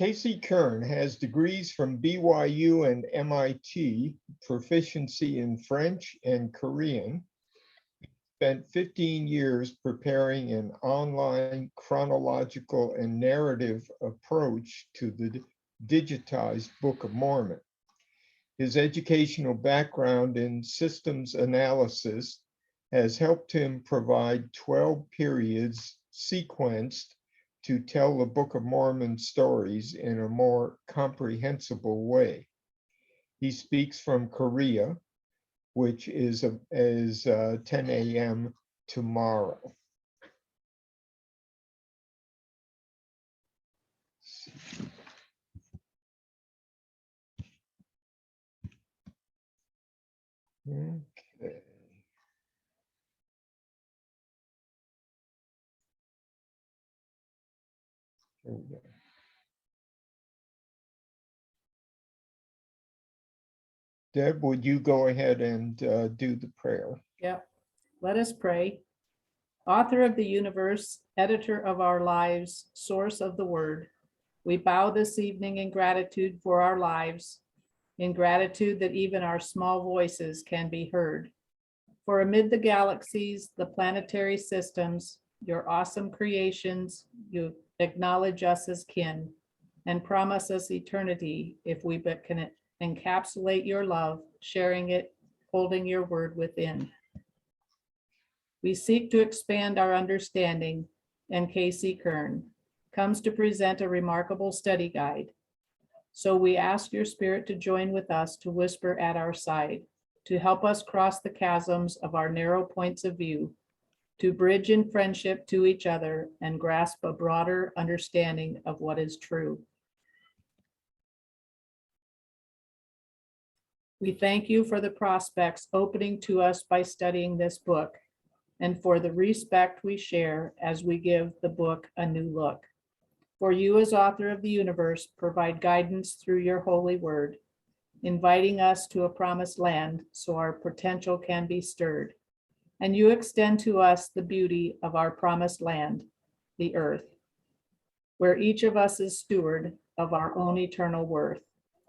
Casey Kern has degrees from BYU and MIT, proficiency in French and Korean. He spent 15 years preparing an online chronological and narrative approach to the digitized Book of Mormon. His educational background in systems analysis has helped him provide 12 periods sequenced to tell the Book of Mormon stories in a more comprehensible way. He speaks from Korea, which is 10 a.m. tomorrow. Okay. Here we go. Deb, would you go ahead and do the prayer? Yep. Let us pray. Author of the universe, editor of our lives, source of the word, we bow this evening in gratitude for our lives, in gratitude that even our small voices can be heard. For amid the galaxies, the planetary systems, your awesome creations, you acknowledge us as kin and promise us eternity if we but can encapsulate your love, sharing it, holding your word within. We seek to expand our understanding, and Casey Kern comes to present a remarkable study guide. So we ask your spirit to join with us to whisper at our side, to help us cross the chasms of our narrow points of view, to bridge in friendship to each other and grasp a broader understanding of what is true. We thank you for the prospects opening to us by studying this book, and for the respect we share as we give the book a new look. For you, as author of the universe, provide guidance through your holy word, inviting us to a promised land so our potential can be stirred. And you extend to us the beauty of our promised land, the earth, where each of us is steward of our own eternal worth.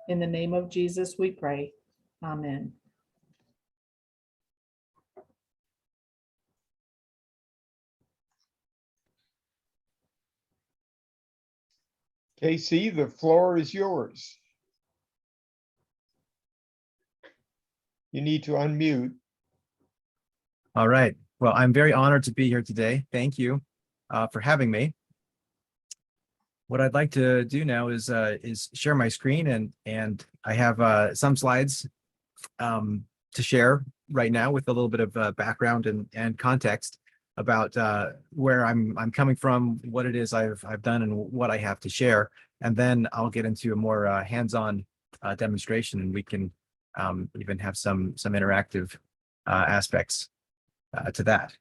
In the name of Jesus, we pray. Amen. Casey, the floor is yours. You need to unmute. All right. Well, I'm very honored to be here today. Thank you for having me. What I'd like to do now is share my screen, and I have some slides to share right now with a little bit of background and context about where I'm coming from, what it is I've done, and what I have to share. And then I'll get into a more hands-on demonstration, and we can even have some interactive aspects to that.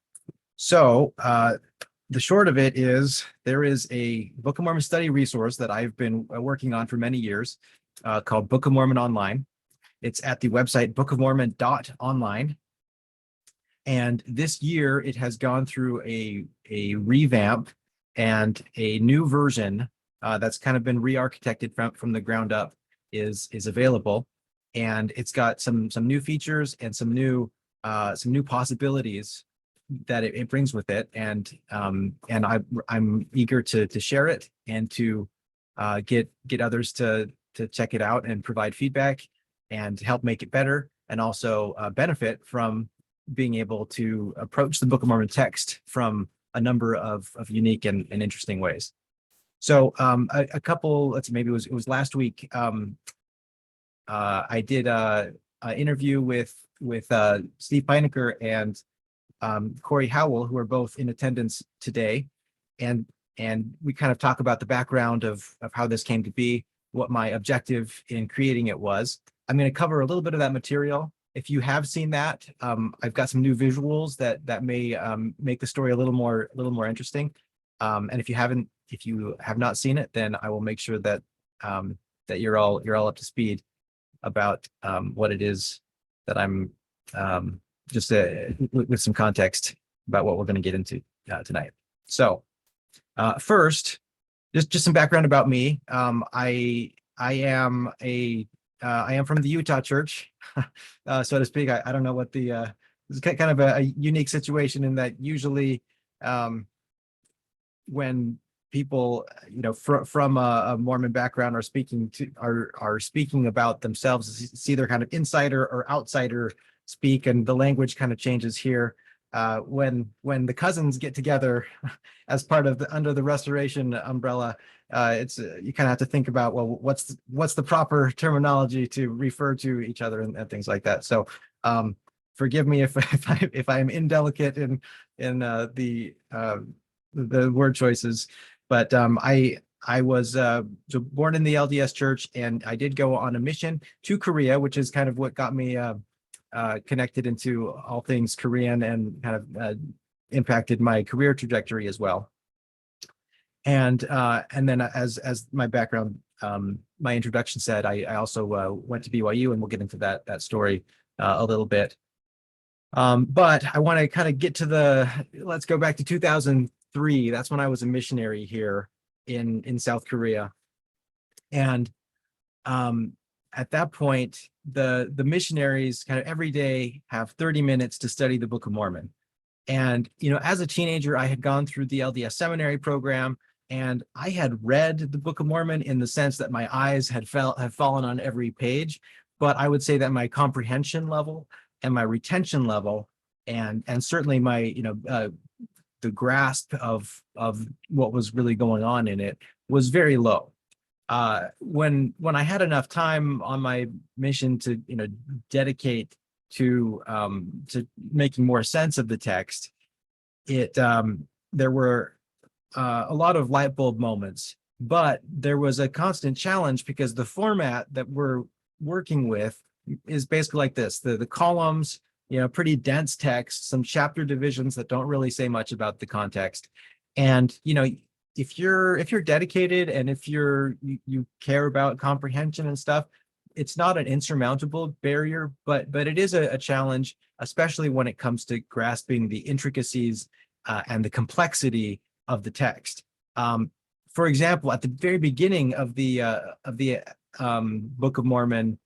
So the short of it is there is a Book of Mormon study resource that I've been working on for many years called Book of Mormon Online. It's at the website bookofmormon.online. And this year it has gone through a revamp and a new version that's kind of been re-architected from the ground up is available. And it's got some new features and some new possibilities that it brings with it. And I'm eager to share it and to get others to check it out and provide feedback and help make it better, and also benefit from being able to approach the Book of Mormon text from a number of unique and interesting ways. So a couple, maybe it was last week, I did an interview with Steve Peinecker and Corey Howell, who are both in attendance today. And we kind of talk about the background of how this came to be, what my objective in creating it was. I'm going to cover a little bit of that material. If you have seen that, I've got some new visuals that may make the story a little more interesting. And if you have not seen it, then I will make sure that that you're all up to speed about what it is that I'm just with some context about what we're going to get into tonight. So first, just some background about me. I am I am from the Utah church, so to speak. I don't know what it's kind of a unique situation in that usually when people, from a Mormon background are speaking about themselves, it's either kind of insider or outsider speak, and the language kind of changes here. When the cousins get together as part of under the restoration umbrella, it's you kind of have to think about, well, what's the proper terminology to refer to each other, and things like that. So forgive me if I'm indelicate in the word choices, but I was born in the LDS church, and I did go on a mission to Korea, which is kind of what got me connected into all things Korean, and kind of impacted my career trajectory as well. And then as my background, my introduction said, I also went to BYU, and we'll get into that story a little bit. But I want to kind of get to let's go back to 2003. That's when I was a missionary here in South Korea. And at that point, the missionaries kind of every day have 30 minutes to study the Book of Mormon. And, as a teenager, I had gone through the LDS seminary program, and I had read the Book of Mormon in the sense that my eyes had fallen on every page. But I would say that my comprehension level and my retention level, and certainly my, the grasp of what was really going on in it was very low. When I had enough time on my mission to, dedicate to making more sense of the text, there were a lot of light bulb moments, but there was a constant challenge because the format that we're working with is basically like this: the columns, pretty dense text, some chapter divisions that don't really say much about the context. And if you're dedicated, and if you care about comprehension and stuff, it's not an insurmountable barrier, but it is a challenge, especially when it comes to grasping the intricacies and the complexity of the text. For example, at the very beginning of the Book of Mormon,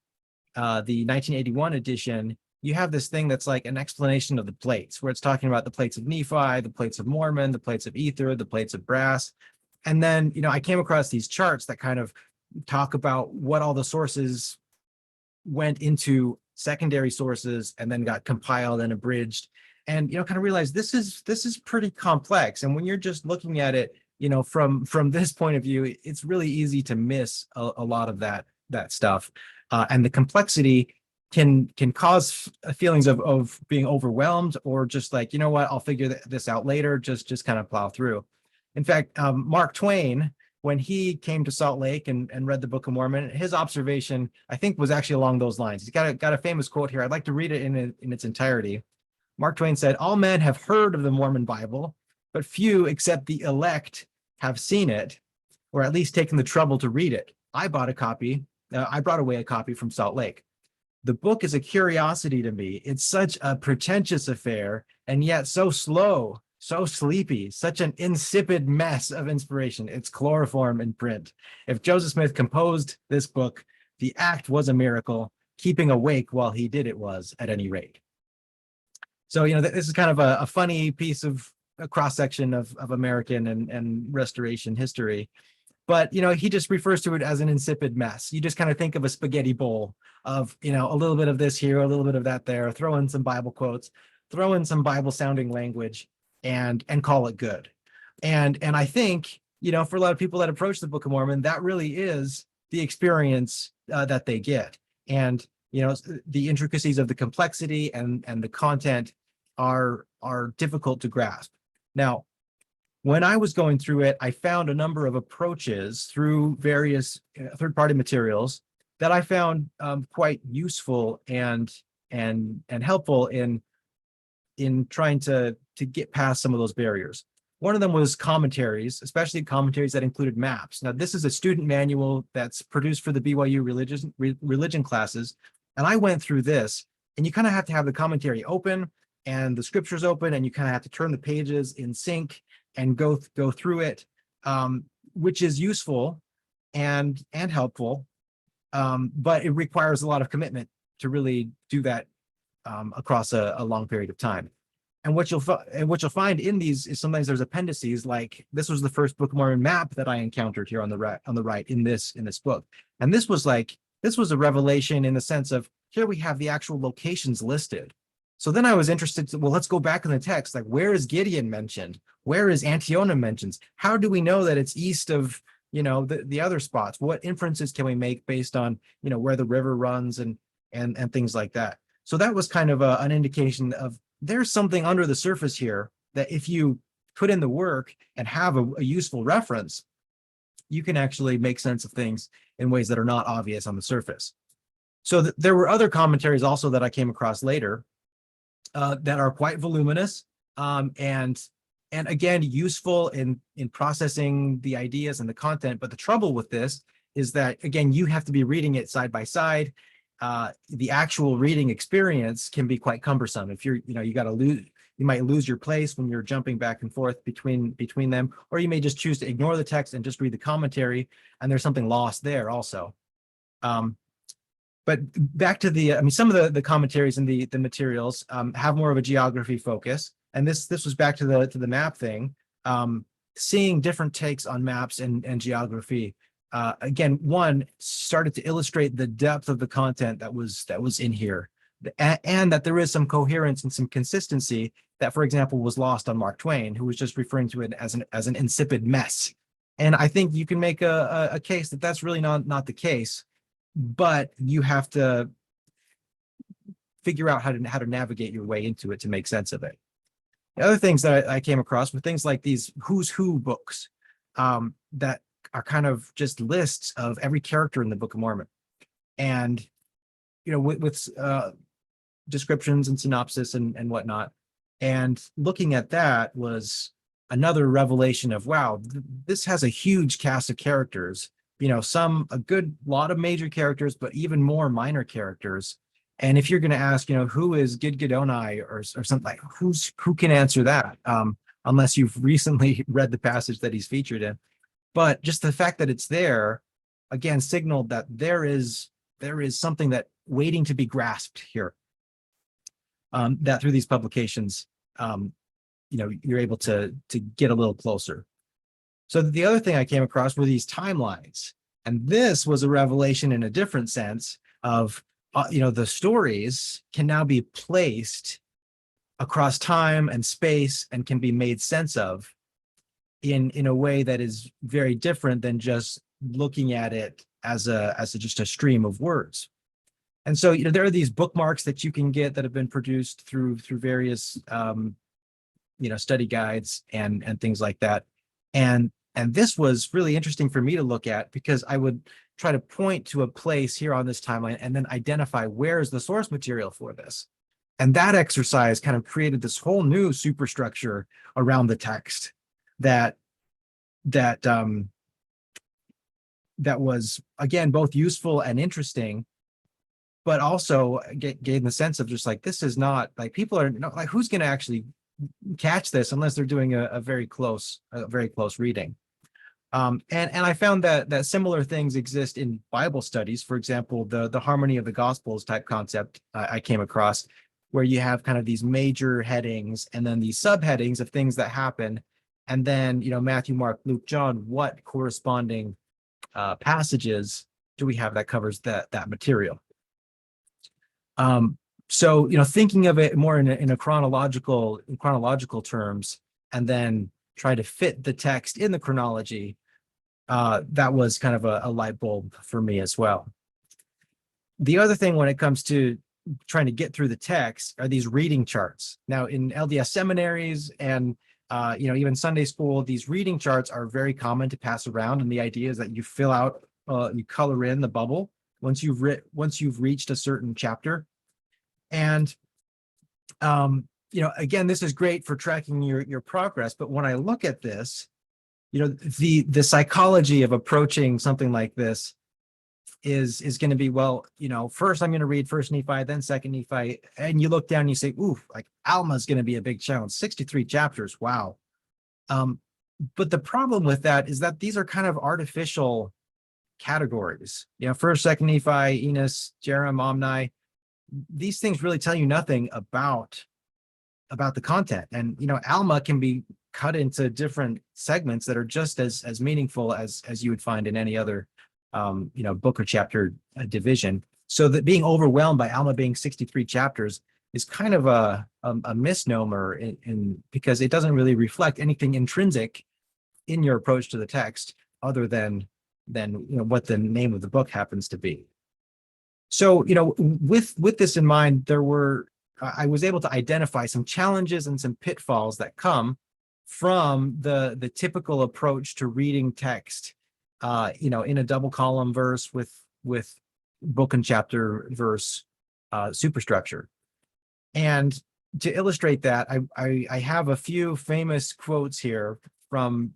the 1981 edition, you have this thing that's like an explanation of the plates, where it's talking about the plates of Nephi, the plates of Mormon, the plates of ether, the plates of brass. And then, I came across these charts that kind of talk about what all the sources went into secondary sources and then got compiled and abridged, and kind of realized this is pretty complex. And when you're just looking at it, from this point of view, it's really easy to miss a lot of that stuff, and the complexity can cause feelings of being overwhelmed, or just like, what, I'll figure this out later, just kind of plow through. In fact, Mark Twain, when he came to Salt Lake and read the Book of Mormon, his observation, I think, was actually along those lines. He's got a famous quote here. I'd like to read it in its entirety. Mark Twain said, "All men have heard of the Mormon Bible, but few except the elect have seen it, or at least taken the trouble to read it. I bought a copy. I brought away a copy from Salt Lake. The book is a curiosity to me. It's such a pretentious affair, and yet so slow, so sleepy, such an insipid mess of inspiration. It's chloroform in print. If Joseph Smith composed this book, the act was a miracle. Keeping awake while he did it was, at any rate." So, this is kind of a funny piece of a cross-section of American and Restoration history. But, he just refers to it as an insipid mess. You just kind of think of a spaghetti bowl of, a little bit of this here, a little bit of that there, throw in some Bible quotes, throw in some Bible sounding language, and call it good. And I think, for a lot of people that approach the Book of Mormon, that really is the experience that they get. And, the intricacies of the complexity and the content are difficult to grasp. Now, when I was going through it, I found a number of approaches through various third-party materials that I found quite useful and helpful in trying to get past some of those barriers. One of them was commentaries, especially commentaries that included maps. Now, this is a student manual that's produced for the BYU religion classes, and I went through this, and you kind of have to have the commentary open and the scriptures open, and you kind of have to turn the pages in sync and go through it. which is useful and helpful, but it requires a lot of commitment to really do that across a long period of time. And what you'll find in these is sometimes there's appendices, like this was the first Book of Mormon map that I encountered here on the right in this book. And this was a revelation in the sense of, here we have the actual locations listed. So then I was interested well, let's go back in the text, like where is Gideon mentioned? Where is Antionum mentioned? How do we know that it's east of, the other spots? What inferences can we make based on, where the river runs and things like that? So that was kind of an indication of there's something under the surface here that if you put in the work and have a useful reference, you can actually make sense of things in ways that are not obvious on the surface. So there were other commentaries also that I came across later that are quite voluminous and again, useful in processing the ideas and the content. But the trouble with this is that, again, you have to be reading it side by side. The actual reading experience can be quite cumbersome. If you might lose your place when you're jumping back and forth between them, or you may just choose to ignore the text and just read the commentary, and there's something lost there also. But back to some of the commentaries and the materials have more of a geography focus, and this was back to the map thing. Seeing different takes on maps and geography. Again, one started to illustrate the depth of the content that was in here, and that there is some coherence and some consistency that, for example, was lost on Mark Twain, who was just referring to it as an insipid mess. And I think you can make a case that that's really not the case, but you have to figure out how to navigate your way into it to make sense of it. The other things that I came across were things like these Who's Who books that are kind of just lists of every character in the Book of Mormon, and with descriptions and synopsis and whatnot. And looking at that was another revelation of, wow, this has a huge cast of characters. A good lot of major characters, but even more minor characters. And if you're going to ask, who is Gidgidoni or something, like who can answer that? Unless you've recently read the passage that he's featured in. But just the fact that it's there, again, signaled that there is something that waiting to be grasped here. That through these publications, you're able to get a little closer. So the other thing I came across were these timelines, and this was a revelation in a different sense of, the stories can now be placed across time and space and can be made sense of in a way that is very different than just looking at it as just a stream of words. And so, there are these bookmarks that you can get that have been produced through various, study guides and things like that. And this was really interesting for me to look at, because I would try to point to a place here on this timeline and then identify where is the source material for this. And that exercise kind of created this whole new superstructure around the text that was, again, both useful and interesting, but also gave the sense of just like, this is not like, people are not like, who's going to actually catch this unless they're doing a very close reading. And I found that similar things exist in Bible studies. For example, the harmony of the Gospels type concept I came across, where you have kind of these major headings and then these subheadings of things that happen. And then, Matthew, Mark, Luke, John, what corresponding passages do we have that covers that material? So, thinking of it more in a chronological terms, and then try to fit the text in the chronology, that was kind of a light bulb for me as well. The other thing when it comes to trying to get through the text are these reading charts. Now, in LDS seminaries and even Sunday school, these reading charts are very common to pass around, and the idea is that you fill out, you color in the bubble once you've reached a certain chapter. And again, this is great for tracking your progress. But when I look at this, the psychology of approaching something like this is going to be, well, first I'm going to read First Nephi, then Second Nephi, and you look down and you say, ooh, like Alma's going to be a big challenge. 63 chapters, wow. But the problem with that is that these are kind of artificial categories. You know, first, second Nephi, Enos, Jerem, Omni. These things really tell you nothing about the content. And you know, Alma can be cut into different segments that are just as meaningful as you would find in any other you know, book or chapter division. So that being overwhelmed by Alma being 63 chapters is kind of a misnomer in because it doesn't really reflect anything intrinsic in your approach to the text other than you know, what the name of the book happens to be. So, you know, with this in mind, I was able to identify some challenges and some pitfalls that come from the typical approach to reading text, you know, in a double column verse with book and chapter verse superstructure. And to illustrate that, I have a few famous quotes here from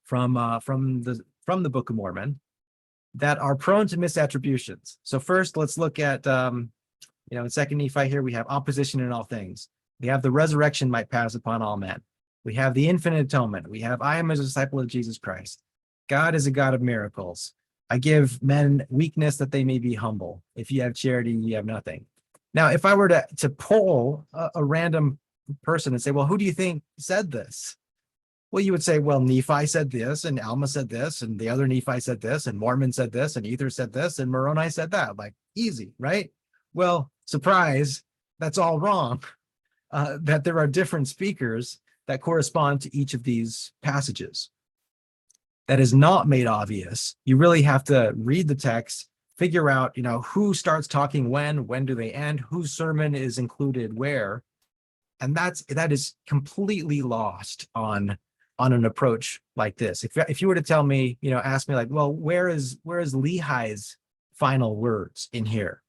the Book of Mormon that are prone to misattributions. So first, let's look at you know, in second Nephi here, we have opposition in all things. We have the resurrection might pass upon all men. We have the infinite atonement. We have I am a disciple of Jesus Christ. God is a God of miracles. I give men weakness that they may be humble. If you have charity, you have nothing. Now, if I were to poll a random person and say, well, who do you think said this? Well, you would say, well, Nephi said this, and Alma said this, and the other Nephi said this, and Mormon said this, and Ether said this, and Moroni said that. Like, easy, right? Well, surprise, that's all wrong. That there are different speakers that correspond to each of these passages. That is not made obvious. You really have to read the text, figure out, you know, who starts talking when do they end, whose sermon is included where, and that is completely lost on an approach like this. If you were to tell me, you know, ask me like, well, where is Lehi's final words in here?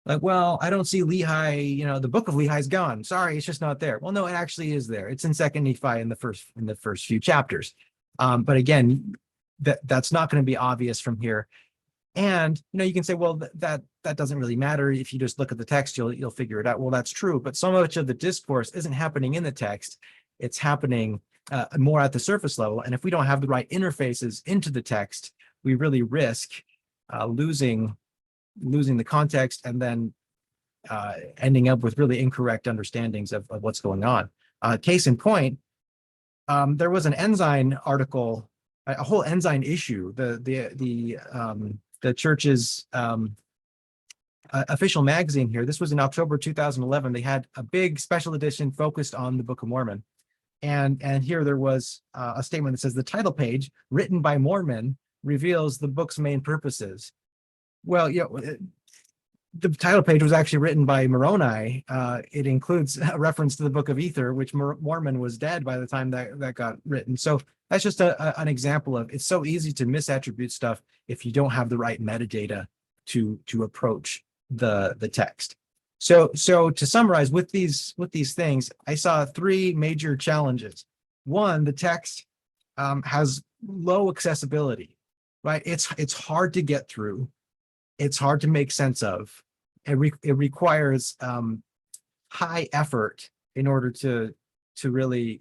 Like, well, I don't see Lehi, you know, the book of Lehi's gone. Sorry, it's just not there. Well, no, it actually is there. It's in second Nephi in the first few chapters. But again, that's not going to be obvious from here. And, you know, you can say, well, that doesn't really matter. If you just look at the text, you'll figure it out. Well, that's true. But so much of the discourse isn't happening in the text. It's happening more at the surface level. And if we don't have the right interfaces into the text, we really risk losing the context and then ending up with really incorrect understandings of what's going on. Case in point, there was an Ensign article, a whole Ensign issue, the church's official magazine here. This was in October 2011. They had a big special edition focused on the Book of Mormon. And here there was a statement that says the title page, written by Mormon, reveals the book's main purposes. Well, you know, the title page was actually written by Moroni. It includes a reference to the Book of Ether, which Mormon was dead by the time that got written. So that's just an example of, it's so easy to misattribute stuff if you don't have the right metadata to approach the text. So to summarize with these things, I saw three major challenges. One, the text has low accessibility, right? It's hard to get through. It's hard to make sense of. It requires high effort in order to really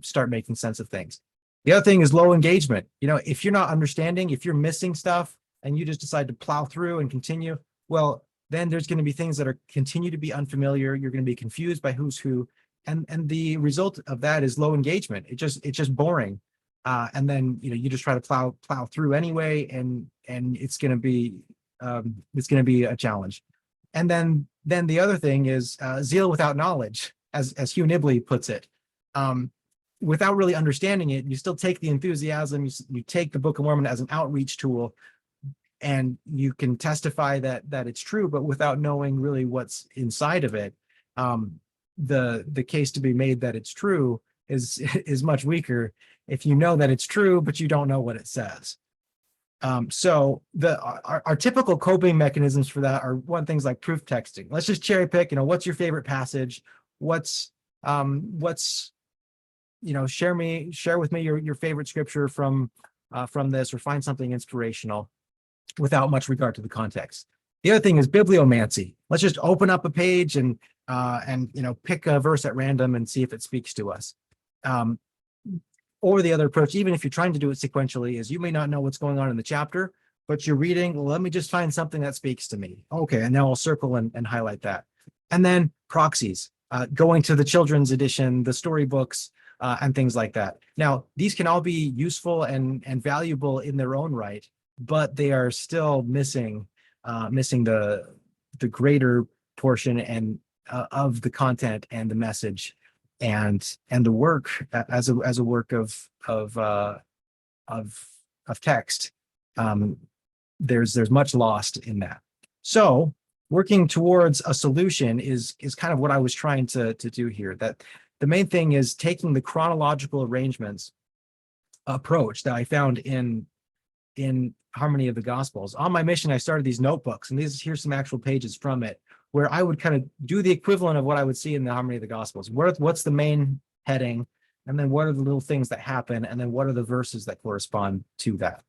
start making sense of things. The other thing is low engagement. You know, if you're not understanding, if you're missing stuff and you just decide to plow through and continue, well, then there's going to be things that continue to be unfamiliar. You're going to be confused by who's who, and the result of that is low engagement. It's just boring, and then you just try to plow through anyway, and it's going to be a challenge. And then the other thing is zeal without knowledge, as Hugh Nibley puts it. Without really understanding it, you still take the enthusiasm. You take the Book of Mormon as an outreach tool, and you can testify that it's true, but without knowing really what's inside of it, the case to be made that it's true is much weaker if you know that it's true, but you don't know what it says. So our typical coping mechanisms for that are things like proof texting. Let's just cherry pick, what's your favorite passage? Share with me your favorite scripture from this, or find something inspirational without much regard to the context. The other thing is bibliomancy. Let's just open up a page and pick a verse at random and see if it speaks to us. Or the other approach, even if you're trying to do it sequentially, is you may not know what's going on in the chapter, but you're reading, well, let me just find something that speaks to me. Okay, and now I'll circle and highlight that. And then proxies, going to the children's edition, the storybooks, and things like that. Now, these can all be useful and valuable in their own right, but they are still missing the greater portion and of the content and the message and the work as a work of text. There's much lost in that. So working towards a solution is kind of what I was trying to do here. That the main thing is taking the chronological arrangements approach that I found in Harmony of the Gospels. On my mission, I started these notebooks, and here's some actual pages from it, where I would kind of do the equivalent of what I would see in the Harmony of the Gospels. What's the main heading, and then what are the little things that happen, and then what are the verses that correspond to that.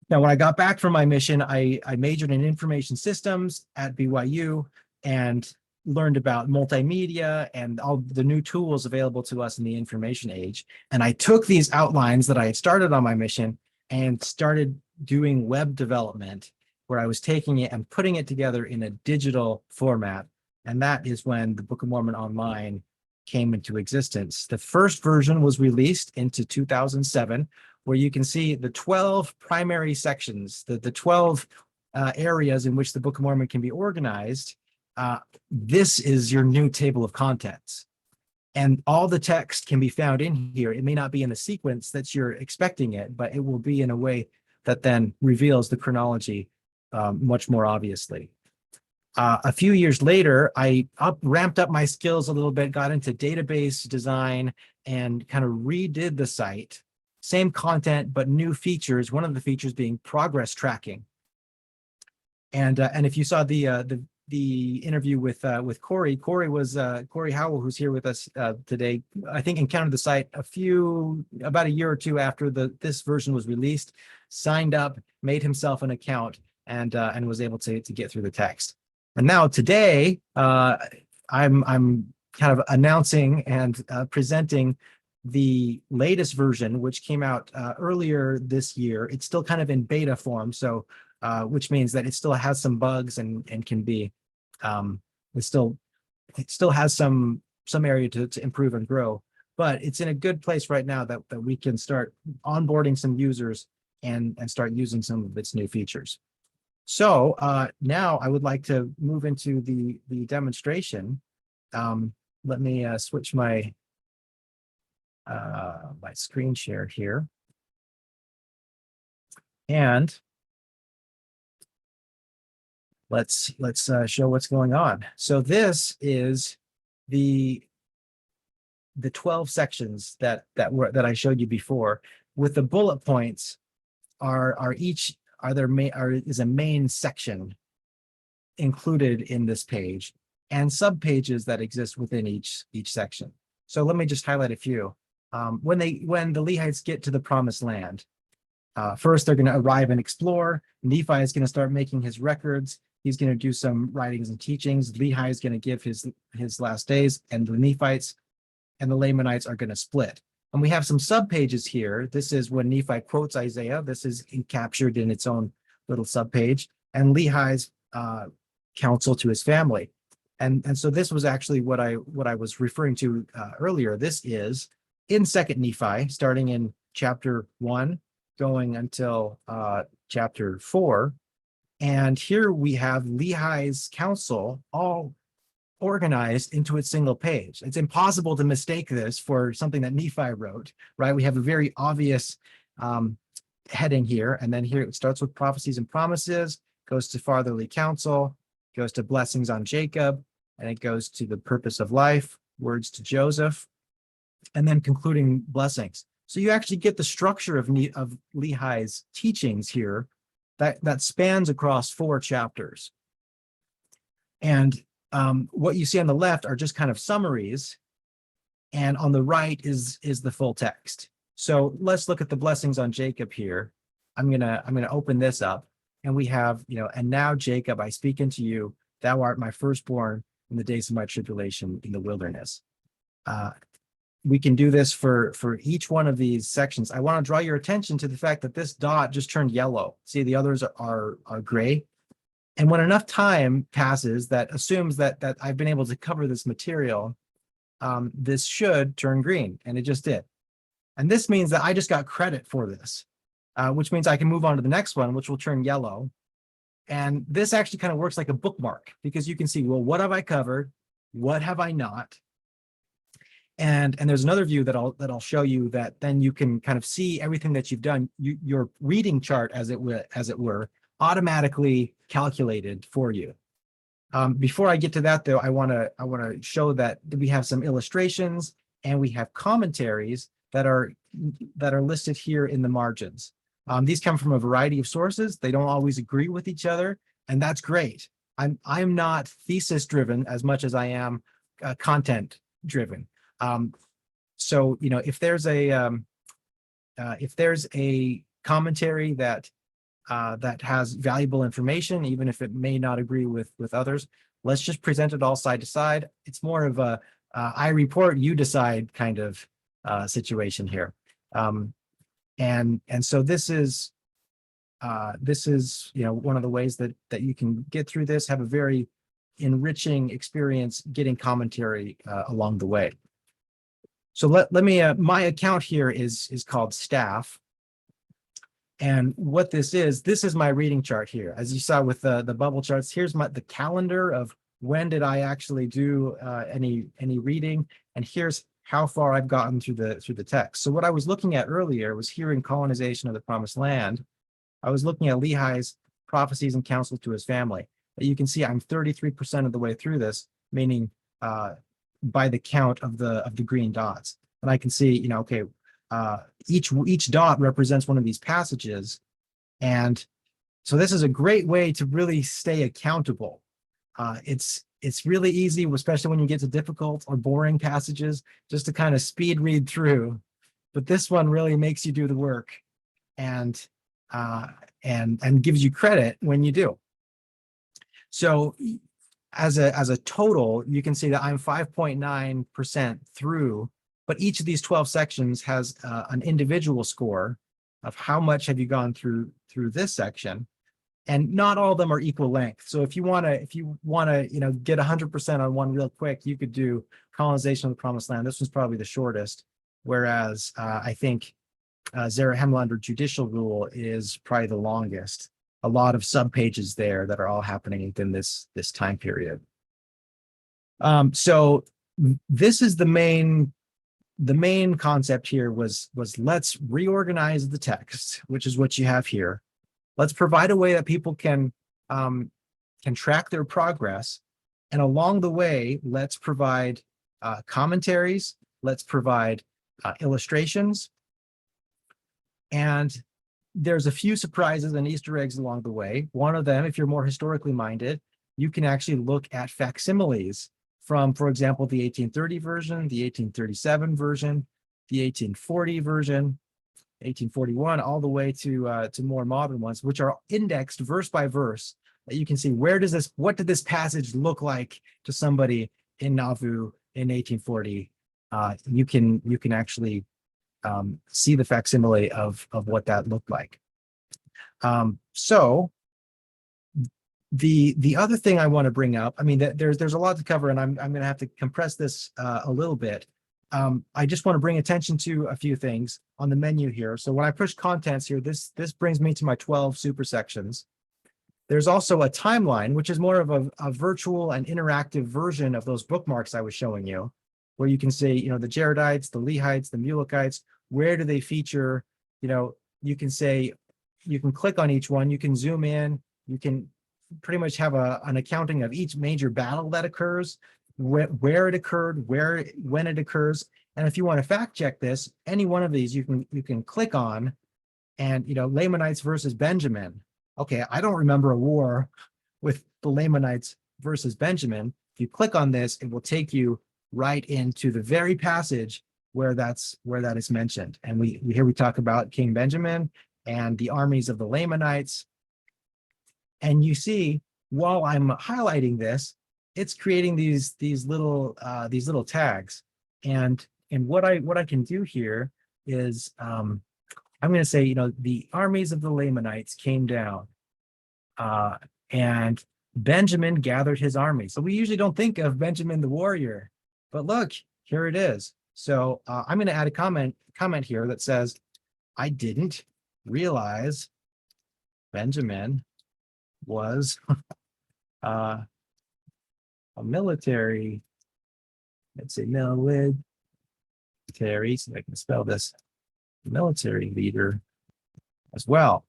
Now, when I got back from my mission, I majored in information systems at BYU and learned about multimedia and all the new tools available to us in the information age. And I took these outlines that I had started on my mission and started doing web development, where I was taking it and putting it together in a digital format. And that is when the Book of Mormon Online came into existence. The first version was released into 2007, where you can see the 12 primary sections, the 12 areas in which the Book of Mormon can be organized. This is your new table of contents. And all the text can be found in here. It may not be in the sequence that you're expecting it, but it will be in a way that then reveals the chronology much more obviously. A few years later, I ramped up my skills a little bit, got into database design, and kind of redid the site. Same content, but new features. One of the features being progress tracking. And if you saw the interview with Corey Howell, who's here with us today, I think encountered the site about a year or two after this version was released, signed up, made himself an account, and was able to get through the text. And now today, I'm kind of announcing and presenting the latest version, which came out earlier this year. It's still kind of in beta form, so which means that it still has some bugs and can be it still has some area to improve and grow, but it's in a good place right now that we can start onboarding some users and start using some of its new features. So now I would like to move into the demonstration. Let me switch my my screen share here, and let's show what's going on. So this is the 12 sections that I showed you before, with the bullet points is a main section included in this page, and sub pages that exist within each section. So let me just highlight a few. When the Lehites get to the promised land, first they're going to arrive and explore. Nephi is going to start making his records. He's going to do some writings and teachings. Lehi is going to give his last days, and the Nephites and the Lamanites are going to split. And we have some subpages here. This is when Nephi quotes Isaiah. This is captured in its own little subpage, and Lehi's counsel to his family. And so this was actually what I was referring to earlier. This is in 2nd Nephi, starting in chapter 1, going until chapter 4. And here we have Lehi's counsel all organized into a single page. It's impossible to mistake this for something that Nephi wrote, right? We have a very obvious heading here. And then here it starts with prophecies and promises, goes to fatherly counsel, goes to blessings on Jacob, and it goes to the purpose of life, words to Joseph, and then concluding blessings. So you actually get the structure of Lehi's teachings here that spans across 4 chapters. And what you see on the left are just kind of summaries, and on the right is the full text. So let's look at the blessings on Jacob here. I'm gonna open this up, and we have, and now Jacob, I speak unto you, thou art my firstborn in the days of my tribulation in the wilderness. we can do this for each one of these sections. I want to draw your attention to the fact that this dot just turned yellow. See, the others are gray. And when enough time passes, that assumes that I've been able to cover this material, this should turn green, and it just did. And this means that I just got credit for this, which means I can move on to the next one, which will turn yellow. And this actually kind of works like a bookmark, because you can see, well, what have I covered? What have I not? And there's another view that I'll show you, that then you can kind of see everything that you've done. Your reading chart, as it were, automatically calculated for you. Before I get to that, though, I want to show that we have some illustrations and we have commentaries that are listed here in the margins. These come from a variety of sources. They don't always agree with each other, and that's great. I'm not thesis driven as much as I am content driven. So, you know, if there's a commentary that has valuable information, even if it may not agree with others, let's just present it all side to side. It's more of a I report, you decide kind of situation here. And so this is you know, one of the ways that you can get through this, have a very enriching experience getting commentary along the way. So let me my account here is called Staff. And what this is my reading chart here. As you saw with the bubble charts, here's the calendar of when did I actually do any reading, and here's how far I've gotten through the text. So what I was looking at earlier was here in Colonization of the Promised Land. I was looking at Lehi's prophecies and counsel to his family. But you can see I'm 33% of the way through this, meaning by the count of the green dots. And I can see, you know, okay, each dot represents one of these passages. And so this is a great way to really stay accountable. It's really easy, especially when you get to difficult or boring passages, just to kind of speed read through. But this one really makes you do the work and gives you credit when you do. So as a total, you can see that I'm 5.9% through, but each of these 12 sections has an individual score of how much have you gone through this section. And not all of them are equal length. So if you want to, you know, get 100% on one real quick, you could do Colonization of the Promised Land. This one's probably the shortest, whereas I think Zarahemla or Judicial Rule is probably the longest. A lot of subpages there that are all happening within this time period. So this is the main concept here was let's reorganize the text, which is what you have here. Let's provide a way that people can track their progress. And along the way, let's provide commentaries, let's provide illustrations. And there's a few surprises and Easter eggs along the way. One of them, if you're more historically minded, you can actually look at facsimiles from, for example, the 1830 version, the 1837 version, the 1840 version, 1841, all the way to more modern ones, which are indexed verse by verse, that you can see what did this passage look like to somebody in Nauvoo in 1840. You can actually see the facsimile of what that looked like. So the other thing I want to bring up, I mean, there's a lot to cover, and I'm going to have to compress this a little bit. I just want to bring attention to a few things on the menu here. So when I push contents here, this brings me to my 12 super sections. There's also a timeline, which is more of a virtual and interactive version of those bookmarks I was showing you, where you can see, you know, the Jaredites, the Lehites, the Mulekites, where do they feature? You know, you can say, you can click on each one, you can zoom in, you can pretty much have an accounting of each major battle that occurs, where it occurred, when it occurs. And if you want to fact check this, any one of these you can click on, and, you know, Lamanites versus Benjamin. Okay, I don't remember a war with the Lamanites versus Benjamin. If you click on this, it will take you right into the very passage where that is mentioned. And we talk about King Benjamin and the armies of the Lamanites. And you see, while I'm highlighting this, it's creating these little tags. And what I can do here is I'm going to say, the armies of the Lamanites came down, and Benjamin gathered his army. So we usually don't think of Benjamin the warrior, but look, here it is. So I'm going to add a comment here that says, I didn't realize Benjamin was a military, let's say military, so I can spell this, military leader as well. ...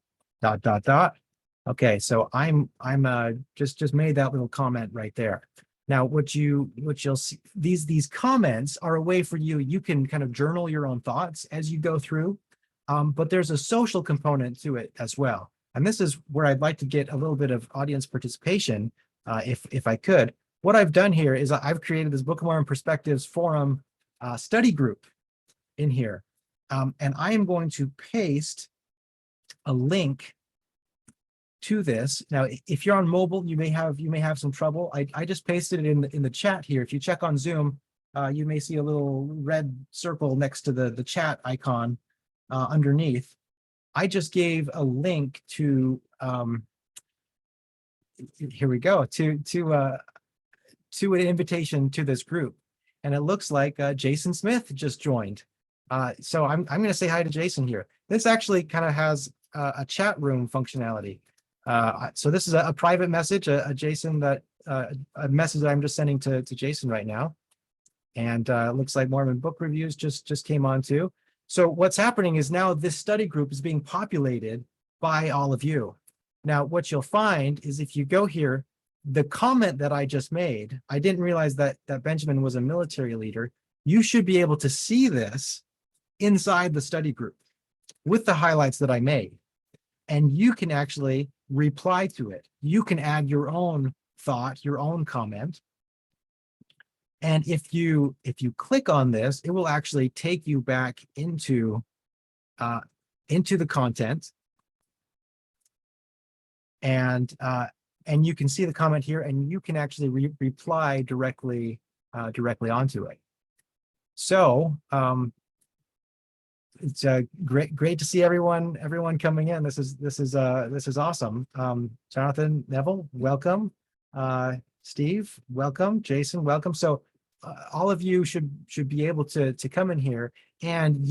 Okay, so I'm just made that little comment right there. Now, what you'll see, these comments are a way for you can kind of journal your own thoughts as you go through, but there's a social component to it as well. And this is where I'd like to get a little bit of audience participation, if I could. What I've done here is I've created this Book of Mormon Perspectives Forum study group in here, and I am going to paste a link to this. Now, if you're on mobile, you may have some trouble. I just pasted it in the chat here. If you check on Zoom, you may see a little red circle next to the chat icon underneath. I just gave a link to here we go, to an invitation to this group, and it looks like Jason Smith just joined. So I'm going to say hi to Jason here. This actually kind of has a chat room functionality. So this is a private message, a message that I'm just sending to Jason right now. And it looks like Mormon Book Reviews just came on too. So what's happening is now this study group is being populated by all of you. Now, what you'll find is if you go here, the comment that I just made, I didn't realize that Benjamin was a military leader. You should be able to see this inside the study group with the highlights that I made. And you can actually reply to it. You can add your own thought, your own comment. And if you click on this, it will actually take you back into the content. And you can see the comment here, and you can actually reply directly onto it. So it's great to see everyone coming in. This is awesome. Jonathan, Neville, welcome. Steve, welcome. Jason, welcome. So all of you should be able to come in here, and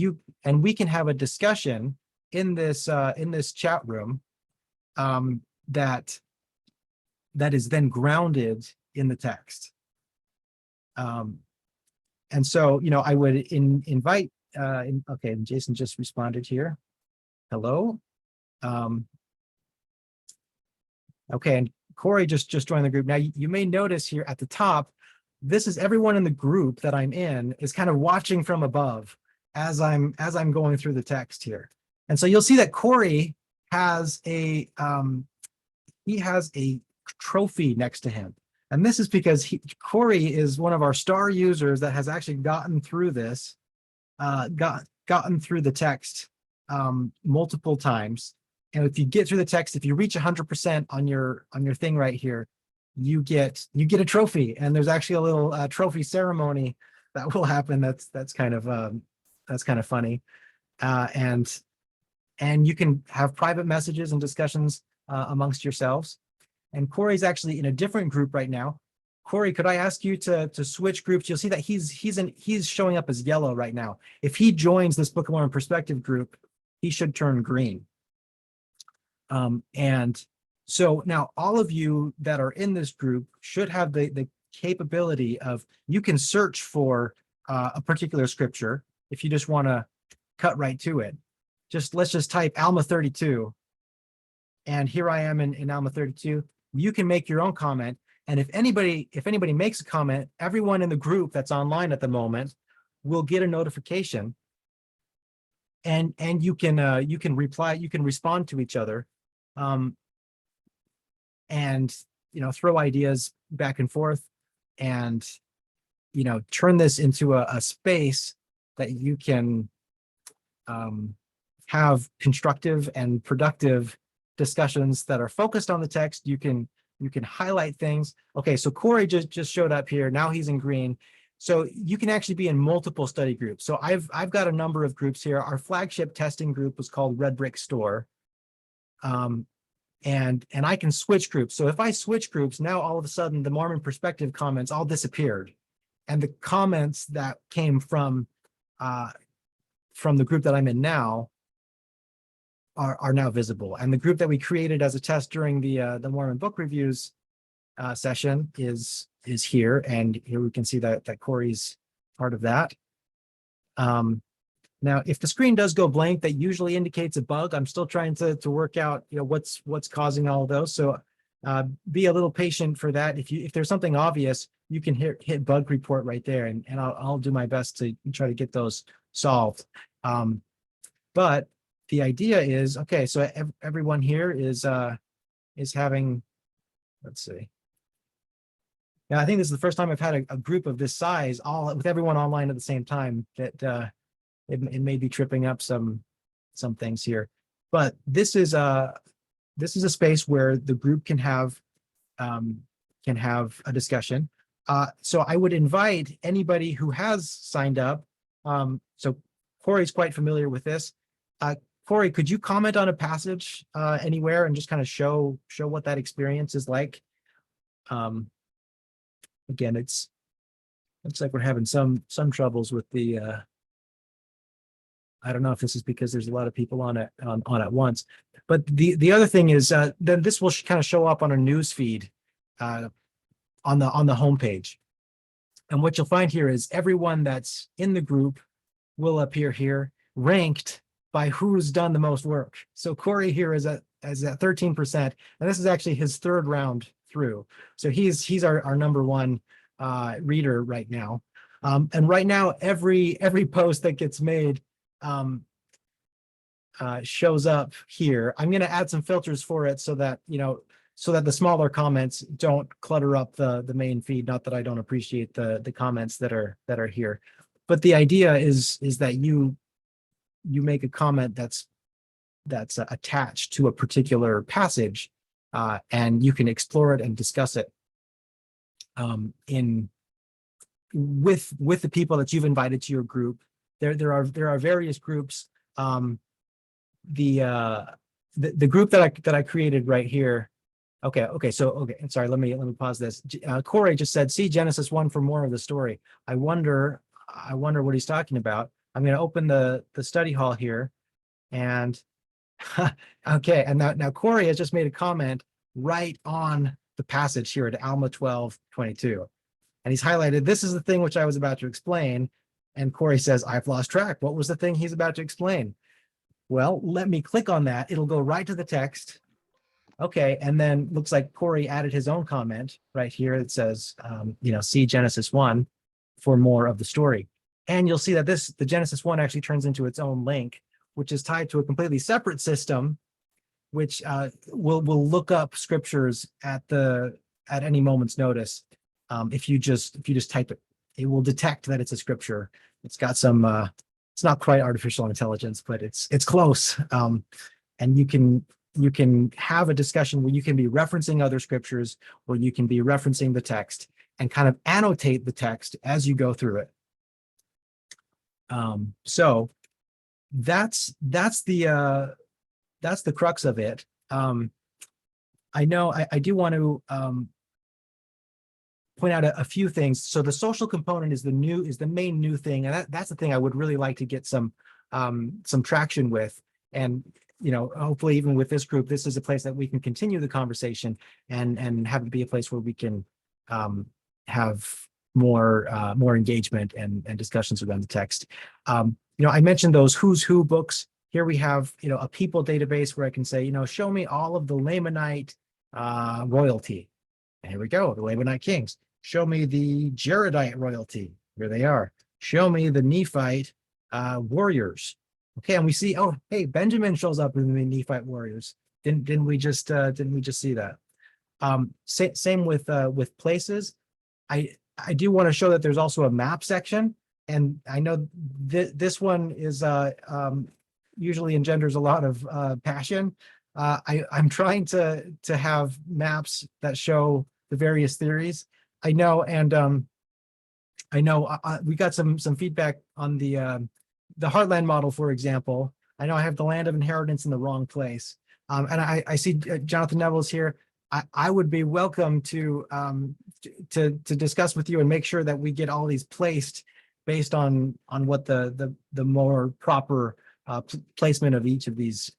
we can have a discussion in this chat room that is then grounded in the text. And so, I would invite, okay, Jason just responded here. Hello. Okay, and Corey just joined the group. Now, you may notice here at the top, this is everyone in the group that I'm in is kind of watching from above as I'm going through the text here. And so you'll see that Corey has a trophy next to him. And this is because Corey is one of our star users that has actually gotten through this, gotten through the text multiple times. And if you get through the text, if you reach 100% on your thing right here, you get a trophy. And there's actually a little trophy ceremony that will happen. That's kind of funny. And you can have private messages and discussions amongst yourselves. And Corey's actually in a different group right now. Corey, could I ask you to switch groups? You'll see that he's showing up as yellow right now. If he joins this Book of Mormon Perspective group, he should turn green. And so now all of you that are in this group should have the capability of, you can search for a particular scripture if you just want to cut right to it. Let's just type Alma 32. And here I am in Alma 32. You can make your own comment. And if anybody makes a comment, everyone in the group that's online at the moment will get a notification. And you can reply, you can respond to each other, and throw ideas back and forth, and turn this into a space that you can have constructive and productive discussions that are focused on the text. You can highlight things. Okay, so Corey just showed up here. Now he's in green. So you can actually be in multiple study groups. So I've got a number of groups here. Our flagship testing group was called Red Brick Store. And I can switch groups. So if I switch groups, now all of a sudden the Mormon perspective comments all disappeared. And the comments that came from the group that I'm in now are now visible. And the group that we created as a test during the Mormon book reviews session is here. And here we can see that Corey's part of that. Now, if the screen does go blank, that usually indicates a bug. I'm still trying to work out, what's causing all of those. So be a little patient for that. If there's something obvious, you can hit bug report right there, and I'll do my best to try to get those solved. But the idea is, okay, so everyone here is having, let's see. Now, I think this is the first time I've had a group of this size, all with everyone online at the same time, that it may be tripping up some things here. But this is a space where the group can have a discussion. So I would invite anybody who has signed up. So Corey's quite familiar with this. Corey, could you comment on a passage anywhere and just kind of show what that experience is like? Again, looks like we're having some troubles with the. I don't know if this is because there's a lot of people on at once, but the other thing is then this will kind of show up on a news feed on the homepage, and what you'll find here is everyone that's in the group will appear here ranked by who's done the most work. So Corey here is at 13%, and this is actually his third round through. So he's our number one reader right now, and right now every post that gets made shows up here. I'm going to add some filters for it so that the smaller comments don't clutter up the main feed. Not that I don't appreciate the comments that are here, but the idea is that you make a comment that's attached to a particular passage, and you can explore it and discuss it with the people that you've invited to your group. There are various groups. The group that I created right here. Okay. I'm sorry. Let me pause this. Corey just said, "See Genesis 1 for more of the story." I wonder what he's talking about. I'm going to open the study hall here, and okay. And now Corey has just made a comment right on the passage here at Alma 12:22, and he's highlighted, "This is the thing which I was about to explain." And Corey says, "I've lost track. What was the thing he's about to explain?" Well, let me click on that. It'll go right to the text. Okay, and then looks like Corey added his own comment right here. It says, "See Genesis 1 for more of the story." And you'll see that the Genesis 1 actually turns into its own link, which is tied to a completely separate system, which will look up scriptures at any moment's notice. If you just type it, it will detect that it's a scripture. It's got some, it's not quite artificial intelligence, but it's close. And you can have a discussion where you can be referencing other scriptures, or you can be referencing the text and kind of annotate the text as you go through it. So that's the crux of it. I know I do want to point out a few things. So the social component is the main new thing, and that's the thing I would really like to get some traction with. And hopefully even with this group, this is a place that we can continue the conversation and have it be a place where we can have more engagement and discussions around the text. I mentioned those who's who books. Here we have a people database where I can say, show me all of the Lamanite royalty. And here we go, the Lamanite kings. Show me the Jaredite royalty. Here they are. Show me the Nephite warriors. Okay, and we see, oh, hey, Benjamin shows up in the Nephite warriors. Didn't we just see that? Same with places. I do want to show that there's also a map section, and I know this one is usually engenders a lot of passion. I'm trying to have maps that show the various theories. I know, and I know we got some feedback on the Heartland model, for example. I know I have the land of inheritance in the wrong place. And I see Jonathan Neville's here. I would be welcome to discuss with you and make sure that we get all these placed based on what the more proper placement of each of these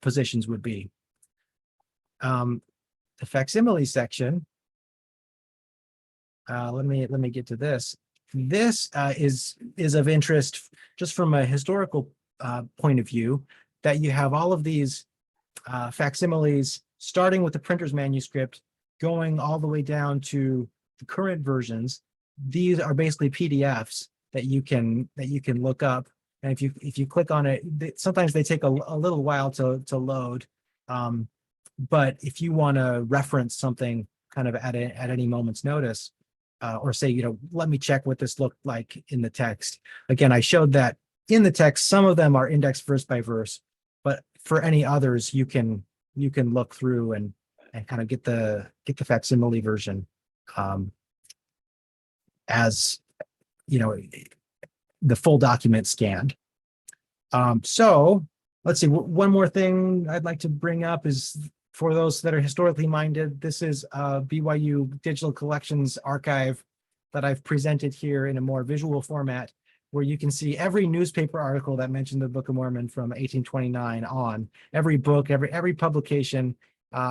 positions would be. The facsimile section. Let me get to this. This is of interest just from a historical point of view, that you have all of these facsimiles starting with the printer's manuscript, going all the way down to the current versions. These are basically PDFs that you can look up, and if you click on it, sometimes they take a little while to load. But if you want to reference something kind of at any moment's notice, or say, let me check what this looked like in the text. Again, I showed that in the text, some of them are indexed verse by verse, but for any others, you can look through and kind of get the facsimile version as the full document scanned. So let's see. One more thing I'd like to bring up is, for those that are historically minded, this is a BYU Digital Collections archive that I've presented here in a more visual format, where you can see every newspaper article that mentioned the Book of Mormon from 1829 on, every book, every publication,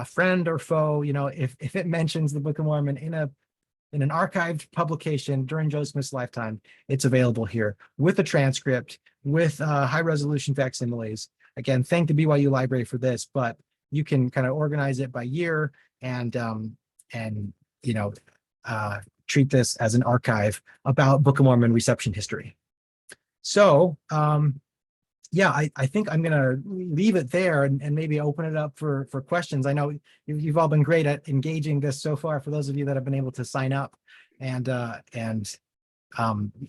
friend or foe, if it mentions the Book of Mormon in an archived publication during Joe Smith's lifetime, it's available here with a transcript, with high resolution facsimiles. Again, thank the BYU Library for this, but you can kind of organize it by year and treat this as an archive about Book of Mormon reception history. So yeah, I think I'm gonna leave it there and maybe open it up for questions. I know you've all been great at engaging this so far, for those of you that have been able to sign up and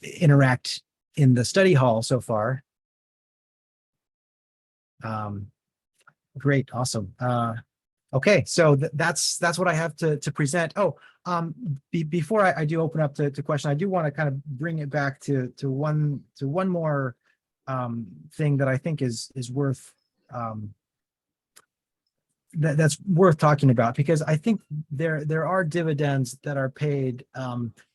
interact in the study hall so far. Great, awesome. Okay, so that's what I have to present. Oh, before I do open up to question, I do want to kind of bring it back to one more thing that I think is worth that's worth talking about, because I think there are dividends that are paid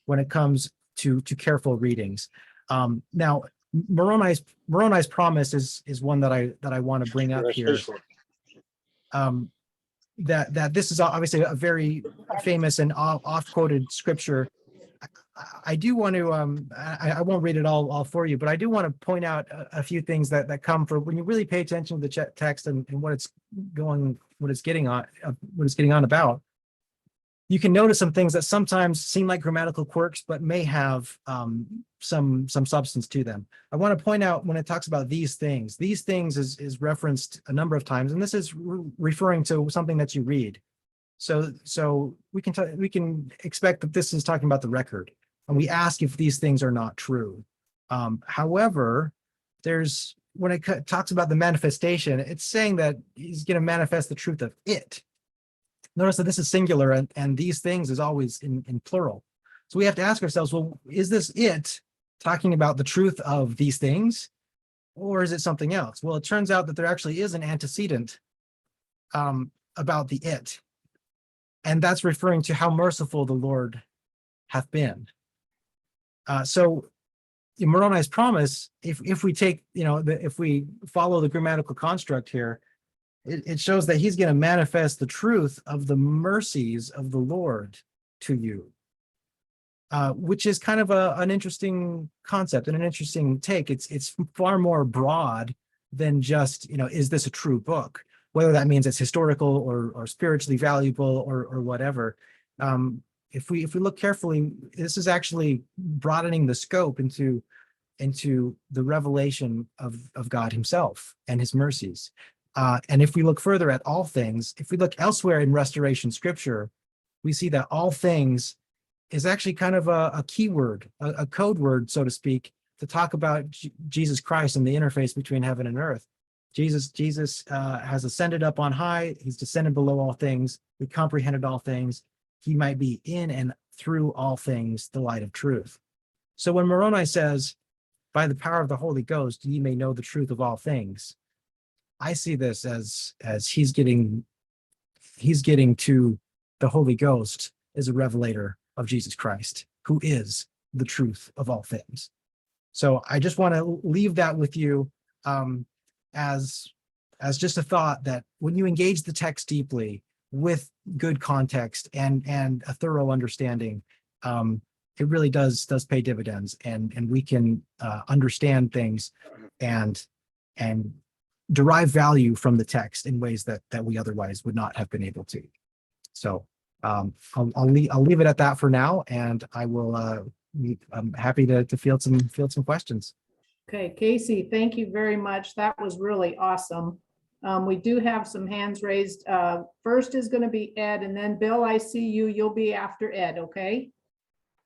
when it comes to careful readings. Now, Moroni's promise is one that I want to bring up here. That this is obviously a very famous and oft-quoted scripture. I do want to I won't read it all for you, but I do want to point out a few things that come from when you really pay attention to the text and what it's getting on about. You can notice some things that sometimes seem like grammatical quirks, but may have some substance to them. I want to point out, when it talks about these things is referenced a number of times, and this is referring to something that you read. So we can expect that this is talking about the record, and we ask if these things are not true. However, when it talks about the manifestation, it's saying that he's going to manifest the truth of it. Notice that this is singular, and these things is always in plural. So we have to ask ourselves, well, is this it talking about the truth of these things, or is it something else? Well, it turns out that there actually is an antecedent about the it, and that's referring to how merciful the Lord hath been. So in Moroni's promise, if we take, if we follow the grammatical construct here, it shows that he's going to manifest the truth of the mercies of the Lord to you, which is kind of an interesting concept and an interesting take. It's far more broad than just, is this a true book? Whether that means it's historical or spiritually valuable or whatever. If we look carefully, this is actually broadening the scope into the revelation of God himself and his mercies. And if we look further at all things, if we look elsewhere in restoration scripture, we see that all things is actually kind of a keyword, a code word, so to speak, to talk about Jesus Christ and the interface between heaven and earth. Jesus has ascended up on high. He's descended below all things. We comprehended all things. He might be in and through all things, the light of truth. So when Moroni says, by the power of the Holy Ghost, ye may know the truth of all things, I see this as he's getting to the Holy Ghost as a revelator of Jesus Christ, who is the truth of all things. So I just want to leave that with you as just a thought that when you engage the text deeply with good context and a thorough understanding, it really does pay dividends, and we can understand things and derive value from the text in ways that we otherwise would not have been able to. So I'll leave it at that for now, and I will. I'm happy to field some questions. Okay, Casey, thank you very much. That was really awesome. We do have some hands raised. First is going to be Ed, and then Bill, I see you. You'll be after Ed, okay?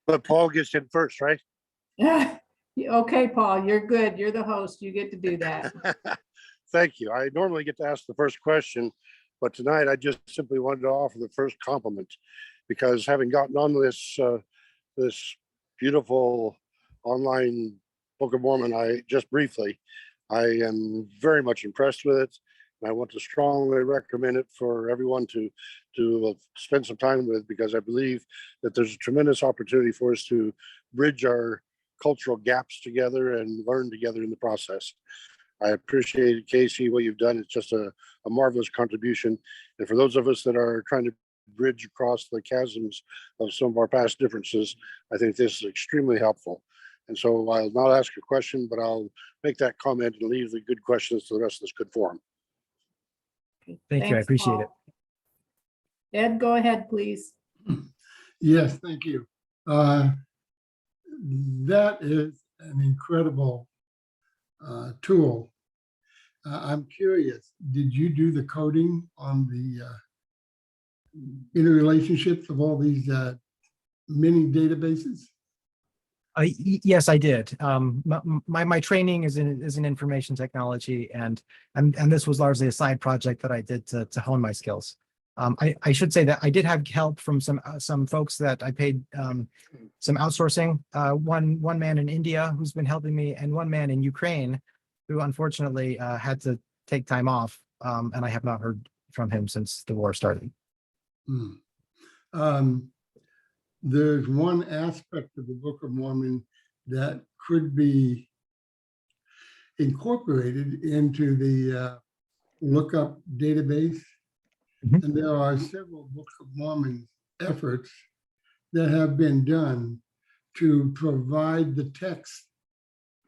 But Paul gets in first, right? Okay, Paul, you're good. You're the host. You get to do that. Thank you. I normally get to ask the first question, but tonight I just simply wanted to offer the first compliment, because having gotten on this beautiful online Book of Mormon, I am very much impressed with it. And I want to strongly recommend it for everyone to spend some time with, because I believe that there's a tremendous opportunity for us to bridge our cultural gaps together and learn together in the process. I appreciate, Casey, what you've done. It's just a marvelous contribution. And for those of us that are trying to bridge across the chasms of some of our past differences, I think this is extremely helpful. And so I'll not ask a question, but I'll make that comment and leave the good questions to the rest of this good forum. Thank you. I appreciate it. Ed, go ahead, please. Yes, thank you. That is an incredible tool. I'm curious, did you do the coding on the interrelationships of all these mini databases? Yes, I did. My training is in information technology, and this was largely a side project that I did to hone my skills. I should say that I did have help from some folks that I paid some outsourcing. One man in India who's been helping me, and one man in Ukraine who unfortunately had to take time off, and I have not heard from him since the war started. There's one aspect of the Book of Mormon that could be incorporated into the lookup database. Mhm. And there are several Book of Mormon efforts that have been done to provide the text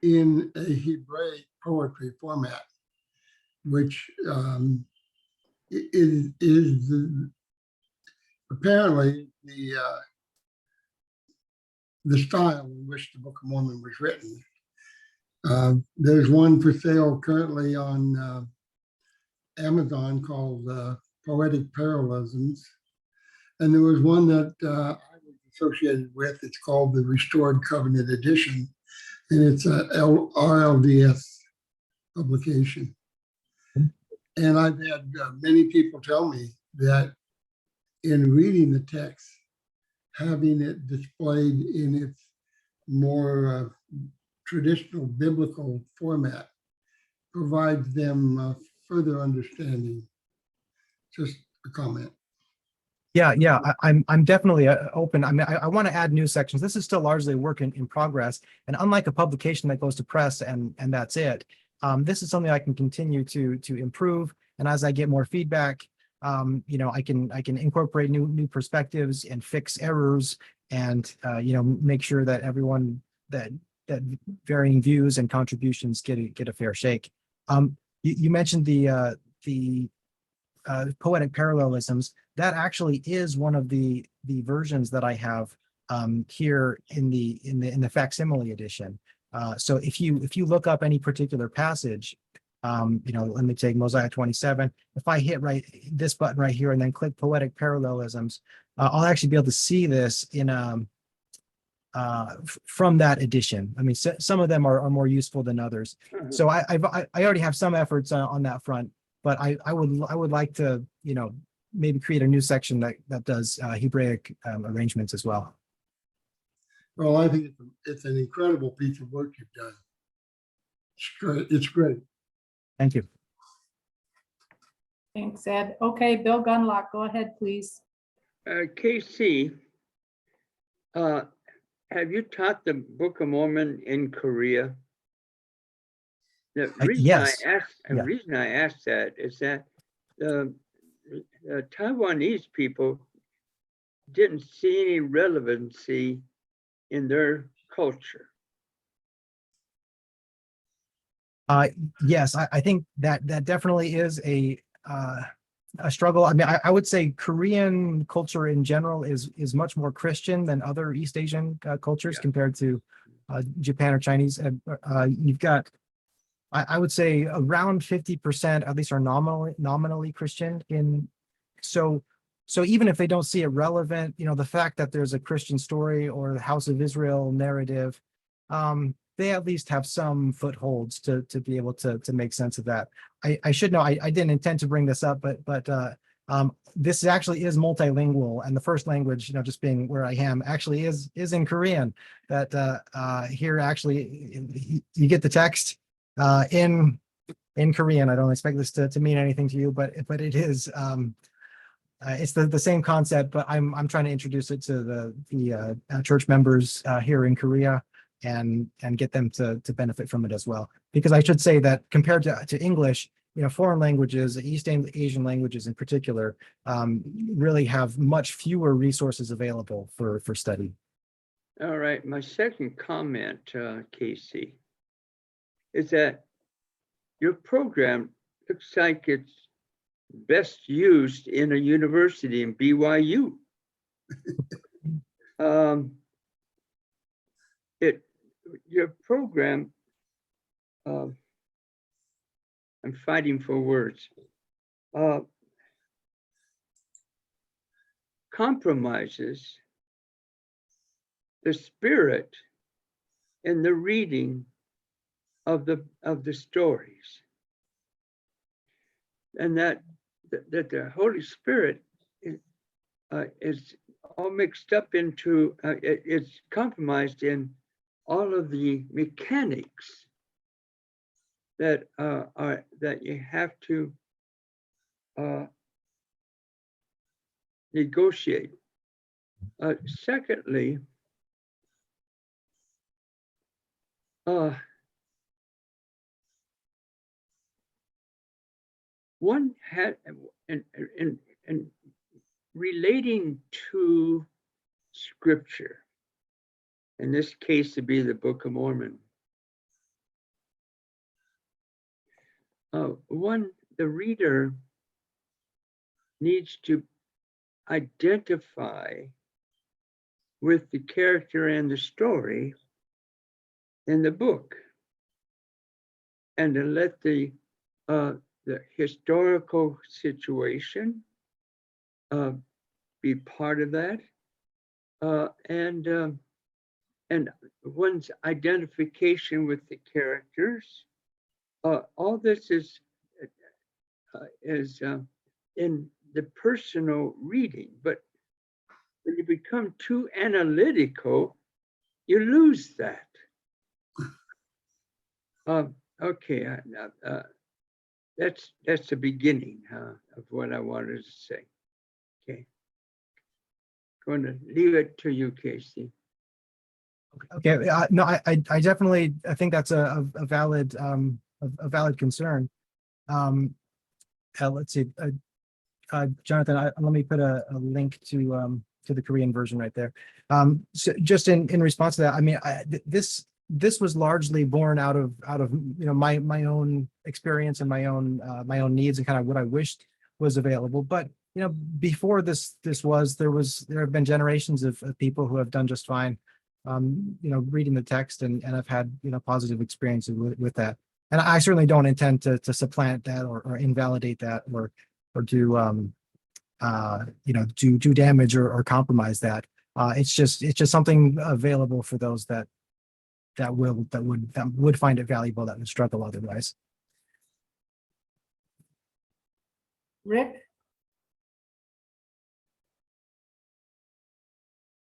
in a Hebraic poetry format, which is apparently the style in which the Book of Mormon was written. There's one for sale currently on Amazon called Poetic Parallelisms. And there was one that I was associated with. It's called the Restored Covenant Edition. And it's a RLDS publication. And I've had many people tell me that in reading the text, having it displayed in its more traditional biblical format provides them further understanding. Just a comment. Yeah, I'm definitely open. I mean, I want to add new sections. This is still largely a work in progress, and unlike a publication that goes to press and that's it, this is something I can continue to improve. And as I get more feedback, I can incorporate new perspectives and fix errors, and make sure that everyone that varying views and contributions get a fair shake. You mentioned the poetic parallelisms. That actually is one of the versions that I have here in the facsimile edition. So if you look up any particular passage, let me take Mosiah 27. If I hit this button right here and then click poetic parallelisms, I'll actually be able to see this in from that edition. I mean, some of them are more useful than others. So I already have some efforts on that front, but I would like to maybe create a new section that does Hebraic arrangements as well. Well, I think it's an incredible piece of work you've done. It's great. It's great. Thank you. Thanks, Ed. Okay, Bill Gunlock, go ahead, please. KC, have you taught the Book of Mormon in Korea? The reason yes. Yeah. reason I asked that is that the Taiwanese people didn't see any relevancy in their culture. Yes, I think that definitely is a struggle. I mean, I would say Korean culture in general is much more Christian than other East Asian cultures compared to Japan or Chinese. You've got, I would say, around 50% at least are nominally Christian. So even if they don't see it relevant, the fact that there's a Christian story or the House of Israel narrative, they at least have some footholds to be able to make sense of that. I should know, I didn't intend to bring this up, but this actually is multilingual, and the first language, just being where I am, actually is in Korean. That here actually you get the text in Korean. I don't expect this to mean anything to you, but it is. It's the same concept, but I'm trying to introduce it to the church members here in Korea, and get them to benefit from it as well. Because I should say that compared to English, foreign languages, East Asian languages in particular, really have much fewer resources available for study. All right, my second comment, Casey, is that your program looks like it's best used in a university in BYU. Your program, I'm fighting for words, compromises the spirit in the reading of the stories, and that the Holy Spirit is all mixed up into, it's compromised in all of the mechanics that you have to negotiate. Secondly, one had, and relating to scripture, in this case to be the Book of Mormon, the reader needs to identify with the character and the story in the book, and to let the historical situation be part of that, and one's identification with the characters. All this is in the personal reading, but when you become too analytical, you lose that. Okay, that's the beginning of what I wanted to say. Okay, going to leave it to you, Casey. Okay, no, I definitely, I think that's a valid concern. Let's see, Jonathan, let me put a link to the Korean version right there. So just in response to that, I mean, this was largely born out of my own experience and my own needs and kind of what I wished was available. But before there have been generations of people who have done just fine, reading the text, and have had positive experiences with that. And I certainly don't intend to supplant that or invalidate that or do do damage or compromise that. It's just something available for those that would find it valuable, that would struggle otherwise. Rick?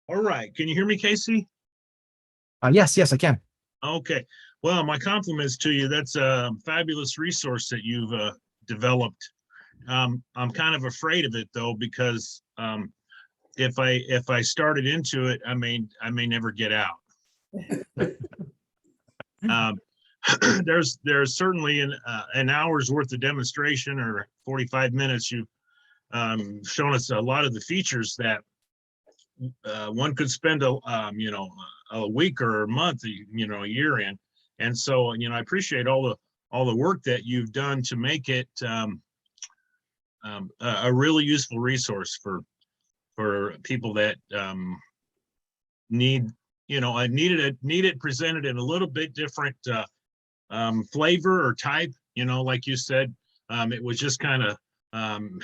All right, can you hear me, Casey? Yes, I can. Okay. Well, my compliments to you. That's a fabulous resource that you've developed. I'm kind of afraid of it though, because if I started into it, I may never get out. Um, there's certainly an hour's worth of demonstration, or 45 minutes. You've shown us a lot of the features that one could spend a week or a month, a year in. And so, I appreciate all the work that you've done to make it a really useful resource for people that need it presented in a little bit different flavor or type. Like you said, it was just kind of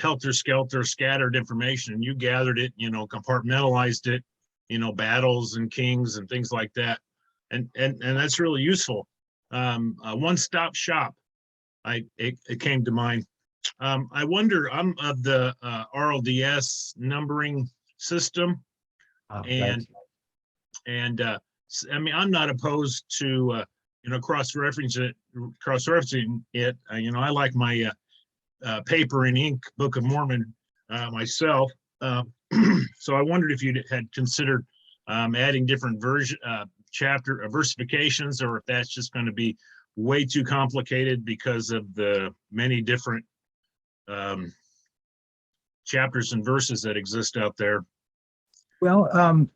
helter-skelter, scattered information, and you gathered it, compartmentalized it, battles and kings and things like that, and that's really useful. A one-stop shop, it came to mind. I wonder, I'm of the RLDS numbering system, and I mean, I'm not opposed to cross-referencing it. I like my paper and ink Book of Mormon myself. So I wondered if you had considered adding different chapter versifications, or if that's just going to be way too complicated because of the many different chapters and verses that exist out there. Well,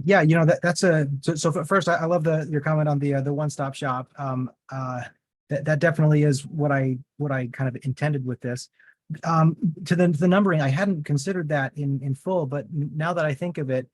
yeah, that's so first, I love your comment on the one-stop shop. That definitely is what I kind of intended with this. To the numbering, I hadn't considered that in full, but now that I think of it,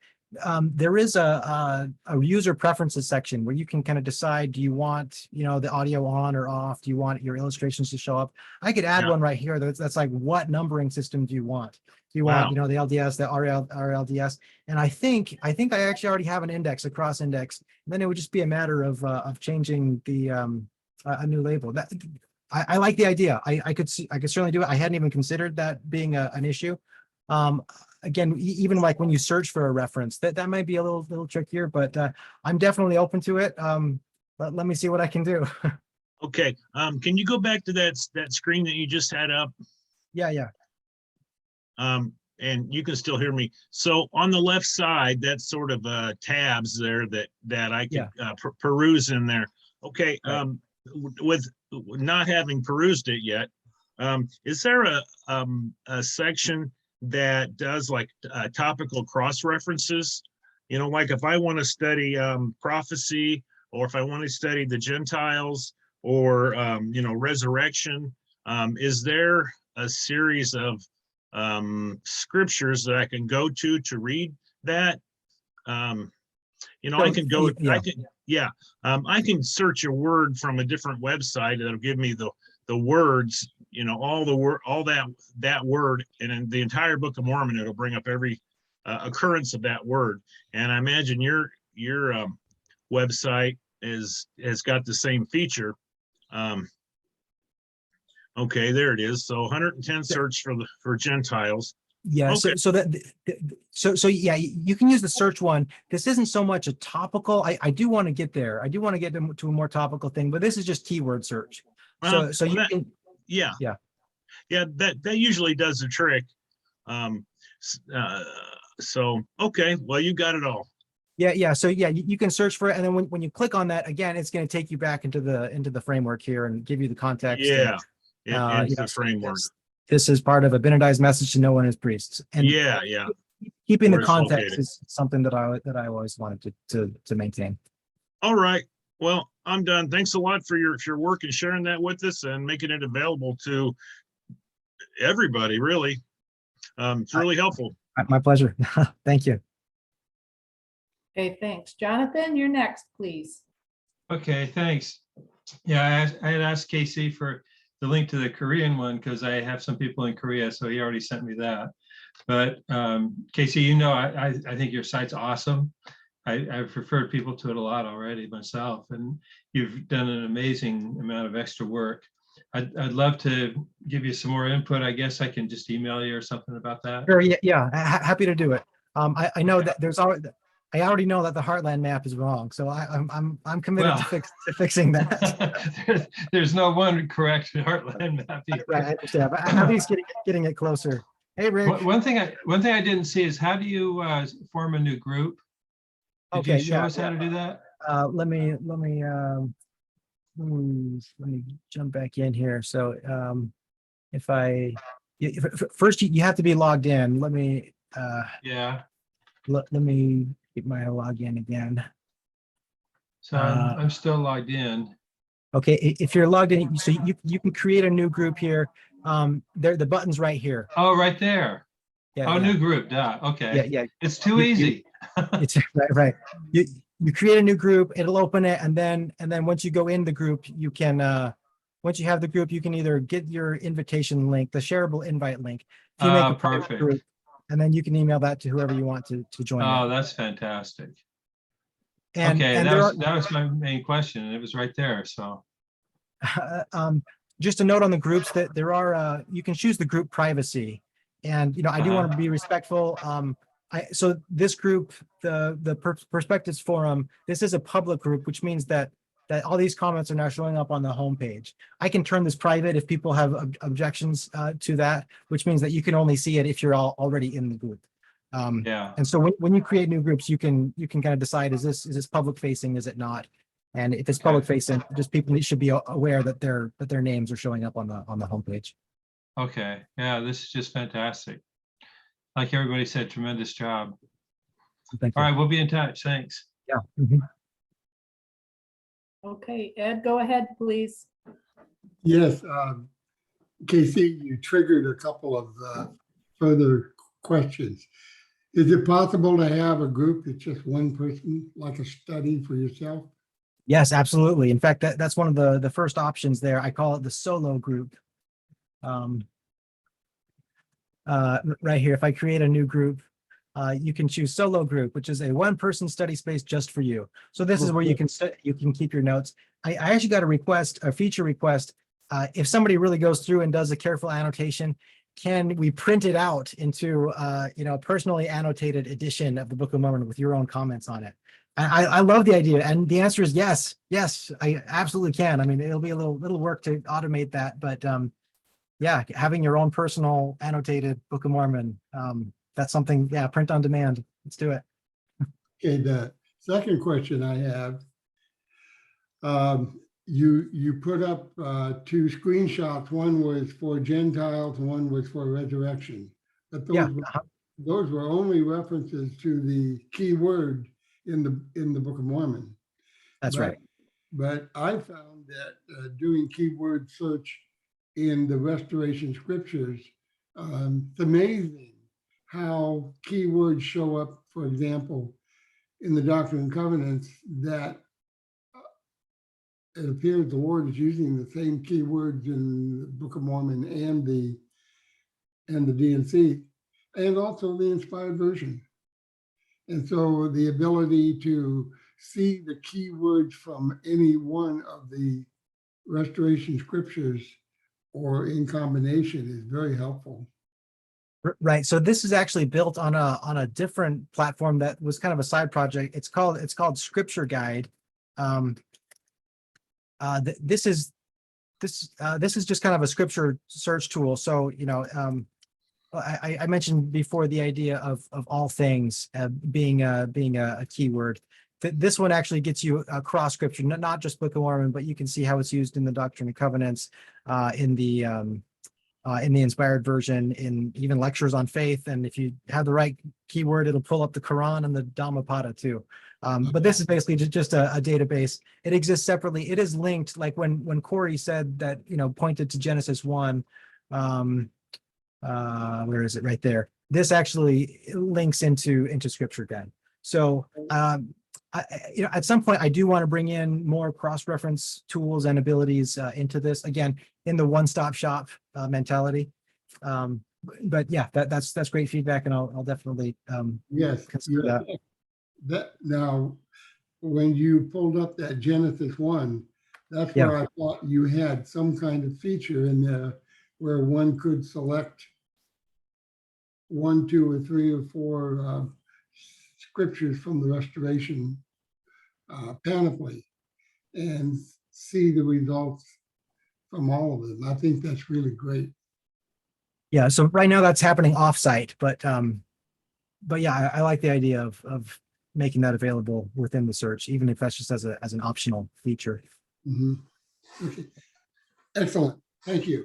there is a user preferences section where you can kind of decide, do you want, the audio on or off? Do you want your illustrations to show up? I could add one right here. That's like, what numbering system do you want? Do you want, the LDS, the RLDS? And I think I actually already have an index, a cross index. And then it would just be a matter of changing the a new label. That I like the idea. I could certainly do it. I hadn't even considered that being an issue. Again, even like when you search for a reference, that might be a little trickier, but I'm definitely open to it. Let me see what I can do. Okay. Can you go back to that screen that you just had up? Yeah. And you can still hear me. So on the left side, that's sort of tabs there that I can peruse in there. Okay. Right. With not having perused it yet, is there a section that does like topical cross references? Like if I want to study prophecy, or if I want to study the Gentiles, or resurrection, is there a series of scriptures that I can go to read that? I can go. I can search a word from a different website that'll give me the words, all that word, and in the entire Book of Mormon, it'll bring up every occurrence of that word. And I imagine your website has got the same feature. Okay, there it is. So 110 search for Gentiles. Yeah. Okay. So yeah, you can use the search one. This isn't so much a topical. I do want to get there. I do want to get to a more topical thing, but this is just keyword search. That usually does the trick. So okay, well, you got it all. Yeah. So yeah, you can search for it, and then when you click on that again, it's going to take you back into the framework here and give you the context. Yeah, into the framework. This is part of a Benedict's message to no one as priests. And keeping the context is something that I always wanted to maintain. All right. Well, I'm done. Thanks a lot for your work and sharing that with us and making it available to everybody, really. It's really helpful. My pleasure. Thank you. Okay, thanks. Jonathan, you're next, please. Okay, thanks. Yeah, I had asked Casey for the link to the Korean one because I have some people in Korea, so he already sent me that. But Casey, I think your site's awesome. I've referred people to it a lot already myself, and you've done an amazing amount of extra work. I'd love to give you some more input. I guess I can just email you or something about that. Sure. Yeah. Happy to do it. I know that there's always. I already know that the Heartland map is wrong, so I'm committed Well. to fixing that. There's no one correct Heartland map either. Right, I understand, but at least getting it closer. Hey, Rick. One thing I didn't see is how do you form a new group? Did you Okay, show yeah, us how to do that? let me jump back in here. So if first you have to be logged in. Let me Yeah. let me get my login again. So I'm still logged in. Okay, if you're logged in, so you can create a new group here. There, the button's right here. Oh, right there. Yeah, Oh, yeah. new group. Duh. Okay. Yeah, yeah. It's too You- easy. It's right. You create a new group, it'll open it, and then once you go in the group, you can once you have the group, you can either get your invitation link, the shareable invite link. If you make a private Perfect. group, and then you can email that to whoever you want to join. Oh, it. that's fantastic. And Okay, and that was my main question, and it was right there. So just a note on the groups that there are you can choose the group privacy, and I do want to be respectful. So this group, the Perspectives Forum, this is a public group, which means that all these comments are now showing up on the homepage. I can turn this private if people have objections to that, which means that you can only see it if you're already in the group. yeah. And so when you create new groups, you can kind of decide, is this public facing, is it not? And if it's public facing, just people should be aware that their names are showing up on the homepage. Okay. Yeah, this is just fantastic. Like everybody said, tremendous job. Thank All you. right, we'll be in touch. Thanks. Yeah. Mhm. Okay, Ed, go ahead, please. Yes, KC, you triggered a couple of further questions. Is it possible to have a group that's just one person, like a study for yourself? Yes, absolutely. In fact, that's one of the first options there. I call it the solo group. Right here, if I create a new group, you can choose solo group, which is a one-person study space just for you. So this is where you can keep your notes. I actually got a feature request. If somebody really goes through and does a careful annotation, can we print it out into personally annotated edition of the Book of Mormon with your own comments on it? I love the idea, and the answer is yes. Yes, I absolutely can. I mean, it'll be a little work to automate that, but yeah, having your own personal annotated Book of Mormon, that's something, yeah, print on demand. Let's do it. Okay, the second question I have, you put up two screenshots. One was for Gentiles, one was for resurrection. But those were only references to the key word in the Book of Mormon. That's right. But I found that doing keyword search in the Restoration Scriptures, it's amazing how keywords show up, for example, in the Doctrine and Covenants, that it appears the Lord is using the same keywords in the Book of Mormon and the D&C, and also the Inspired Version. And so the ability to see the keywords from any one of the Restoration Scriptures or in combination is very helpful. Right. So this is actually built on a different platform that was kind of a side project. It's called Scripture Guide. This is just kind of a scripture search tool. So I mentioned before the idea of all things being a keyword. This one actually gets you across scripture, not just Book of Mormon, but you can see how it's used in the Doctrine and Covenants, in the Inspired Version, in even lectures on faith. And if you have the right keyword, it'll pull up the Quran and the Dhammapada too. But this is basically just a database. It exists separately. It is linked, like when Corey said that, pointed to Genesis 1. Where is it? Right there. This actually links into Scripture Guide. So at some point, I do want to bring in more cross-reference tools and abilities into this, again, in the one-stop shop mentality. But yeah, that's great feedback, and I'll definitely yes, consider that. Now, when you pulled up that Genesis 1, that's where I thought you had some kind of feature in there where one could select 1, 2, or 3, or 4 scriptures from the Restoration panoply and see the results from all of them. I think that's really great. Yeah, so right now that's happening offsite, but yeah, I like the idea of making that available within the search, even if that's just as an optional feature. Mhm. Okay. Excellent. Thank you.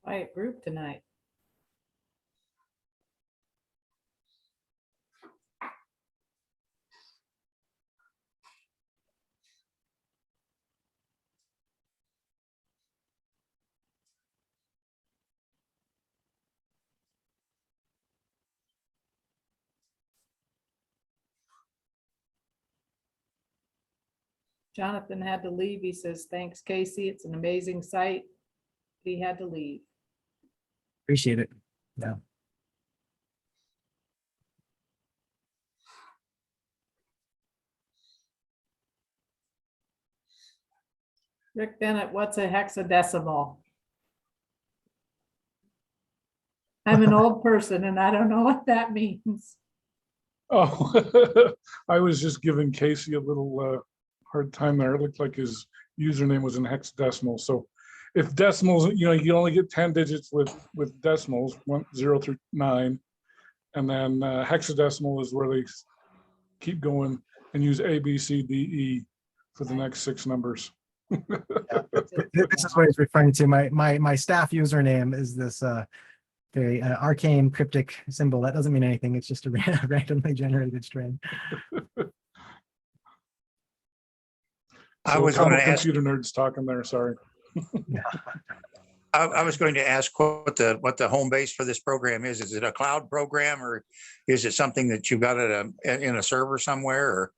Quiet group tonight. Jonathan had to leave. He says, thanks, Casey. It's an amazing site. He had to leave. Appreciate it. Yeah. Rick Bennett, what's a hexadecimal? I'm an old person and I don't know what that means. Oh, I was just giving Casey a little hard time there. It looked like his username was in hexadecimal. So if decimals, you only get 10 digits with decimals, 0 through 9. And then hexadecimal is where they keep going and use A, B, C, D, E for the next 6 numbers. This is what he's referring to. My staff username is this very arcane cryptic symbol. That doesn't mean anything. It's just a randomly generated string. I So was a going couple to ask. computer nerds talking there. Sorry. I was going to ask what the home base for this program is. Is it a cloud program, or is it something that you got in a server somewhere?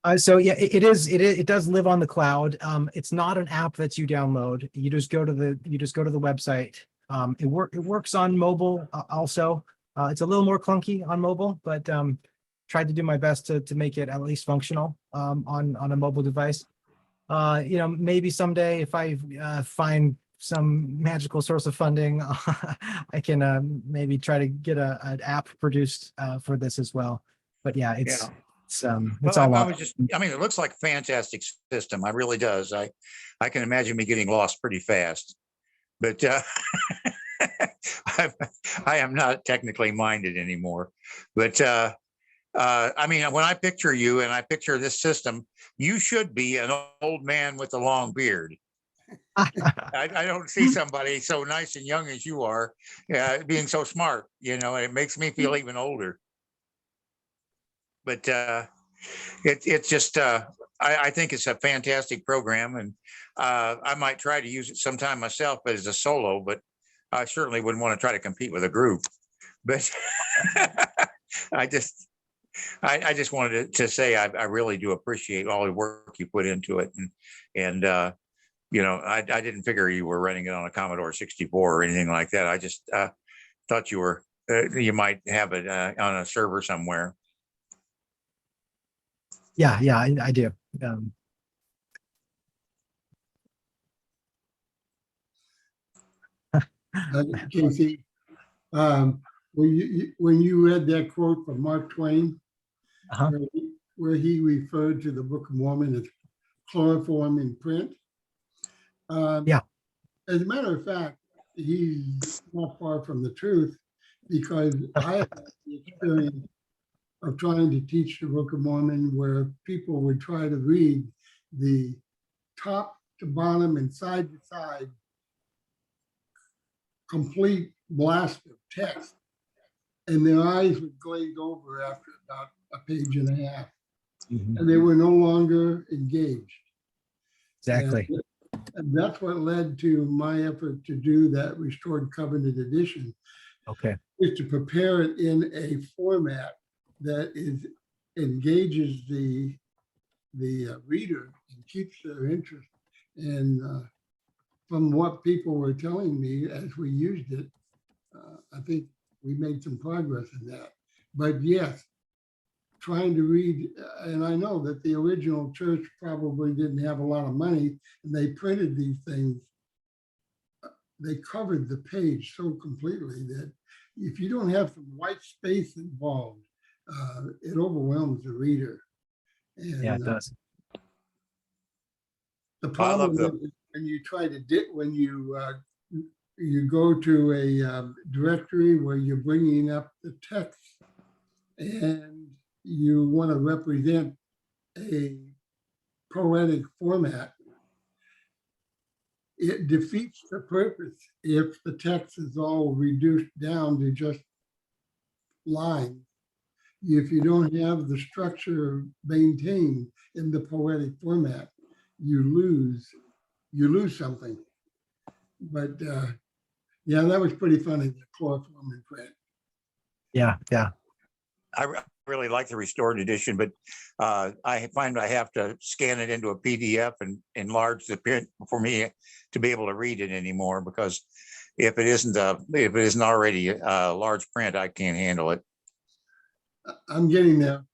Or So yeah, it is. It does live on the cloud. It's not an app that you download. You just go to the website. It works on mobile also. It's a little more clunky on mobile, but tried to do my best to make it at least functional on a mobile device. Maybe someday if I find some magical source of funding, I can maybe try to get an app produced for this as well. But yeah, it's all I mean, it looks like a fantastic system. It really does. I can imagine me getting lost pretty fast, but I am not technically minded anymore. But I mean, when I picture you and I picture this system, you should be an old man with a long beard. I don't see somebody so nice and young as you are being so smart, and it makes me feel even older. But it's just, I think it's a fantastic program, and I might try to use it sometime myself, but as a solo, but I certainly wouldn't want to try to compete with a group. But I just wanted to say I really do appreciate all the work you put into it, and I didn't figure you were running it on a Commodore 64 or anything like that. I just thought you might have it on a server somewhere. Yeah, I do. Casey, when you read that quote from Mark Twain, Uh-huh. where he referred to the Book of Mormon as chloroform in print. Yeah. As a matter of fact, he's not far from the truth, because I have had the experience of trying to teach the Book of Mormon where people would try to read the top to bottom and side to side complete blast of text, and their eyes would glaze over after about a page and a half, and they were no longer engaged. Exactly. And that's what led to my effort to do that Restored Covenant edition. Okay. Is to prepare it in a format that engages the reader and keeps their interest. And from what people were telling me as we used it, I think we made some progress in that. But yes, trying to read, and I know that the original church probably didn't have a lot of money, and they printed these things. They covered the page so completely that if you don't have some white space involved, it overwhelms the reader. Yeah, it And does. the I love problem is when you try to when you go to a directory where you're bringing up the text and you want to represent a poetic format, it defeats the purpose if the text is all reduced down to just lines. If you don't have the structure maintained in the poetic format, you lose something. But yeah, that was pretty funny, the chloroform in print. Yeah, yeah. I really like the restored edition, but I find I have to scan it into a PDF and enlarge the print for me to be able to read it anymore, because if it isn't already a large print, I can't handle it. I'm getting there.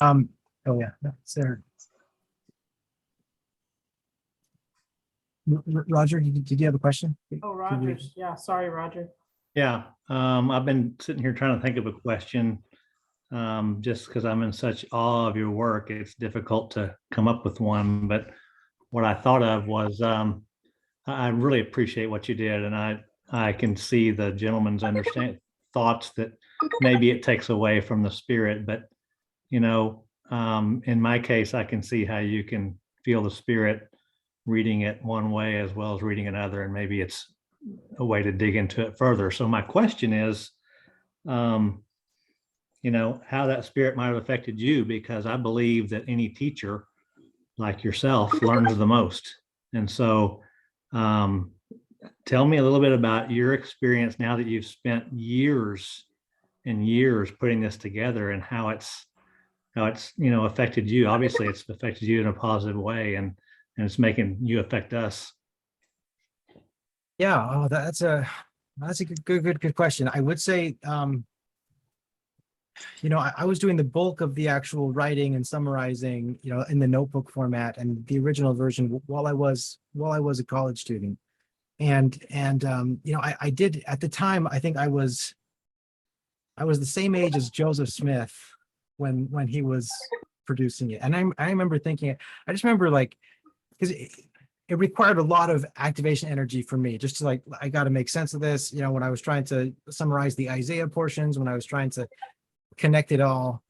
Oh yeah, that's there. Roger, did you have a question? Oh, Rogers. Yeah, sorry, Roger. Yeah, I've been sitting here trying to think of a question. Just because I'm in such awe of your work, it's difficult to come up with one. But what I thought of was, I really appreciate what you did, and I can see the gentleman's thoughts that maybe it takes away from the spirit. But you know, in my case, I can see how you can feel the spirit reading it one way as well as reading another, and maybe it's a way to dig into it further. So my question is, you know, how that spirit might have affected you, because I believe that any teacher like yourself learns the most. And so tell me a little bit about your experience now that you've spent years and years putting this together, and how it's you know, affected you. Obviously it's affected you in a positive way, and it's making you affect us. Yeah, oh, that's a good question. I would say, you know, I was doing the bulk of the actual writing and summarizing, you know, in the notebook format and the original version while I was a college student. And you know, I did at the time, I think I was the same age as Joseph Smith when he was producing it. And I remember thinking, I just remember like, because it required a lot of activation energy for me, just to like, I got to make sense of this, you know, when I was trying to summarize the Isaiah portions, when I was trying to connect it all.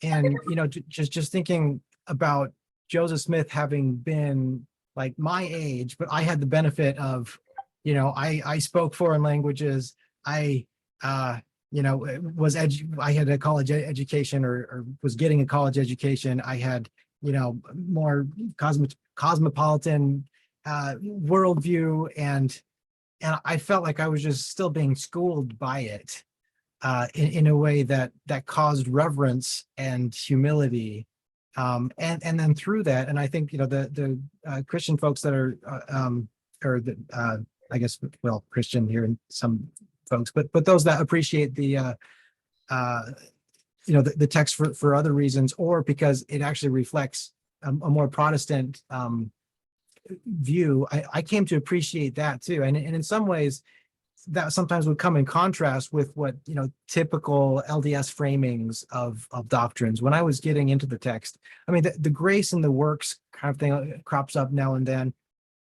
And, you know, just thinking about Joseph Smith having been like my age, but I had the benefit of, you know, I spoke foreign languages. You know, I had a college education or was getting a college education. I had, you know, more cosmopolitan worldview, and I felt like I was just still being schooled by it in a way that caused reverence and humility, and then through that, and I think, you know, the Christian folks that are or the I guess, well, Christian here in some folks, but those that appreciate the you know, the text for other reasons, or because it actually reflects a more Protestant view, I came to appreciate that too. And in some ways, that sometimes would come in contrast with what, you know, typical LDS framings of doctrines. When I was getting into the text, I mean, the grace and the works kind of thing crops up now and then.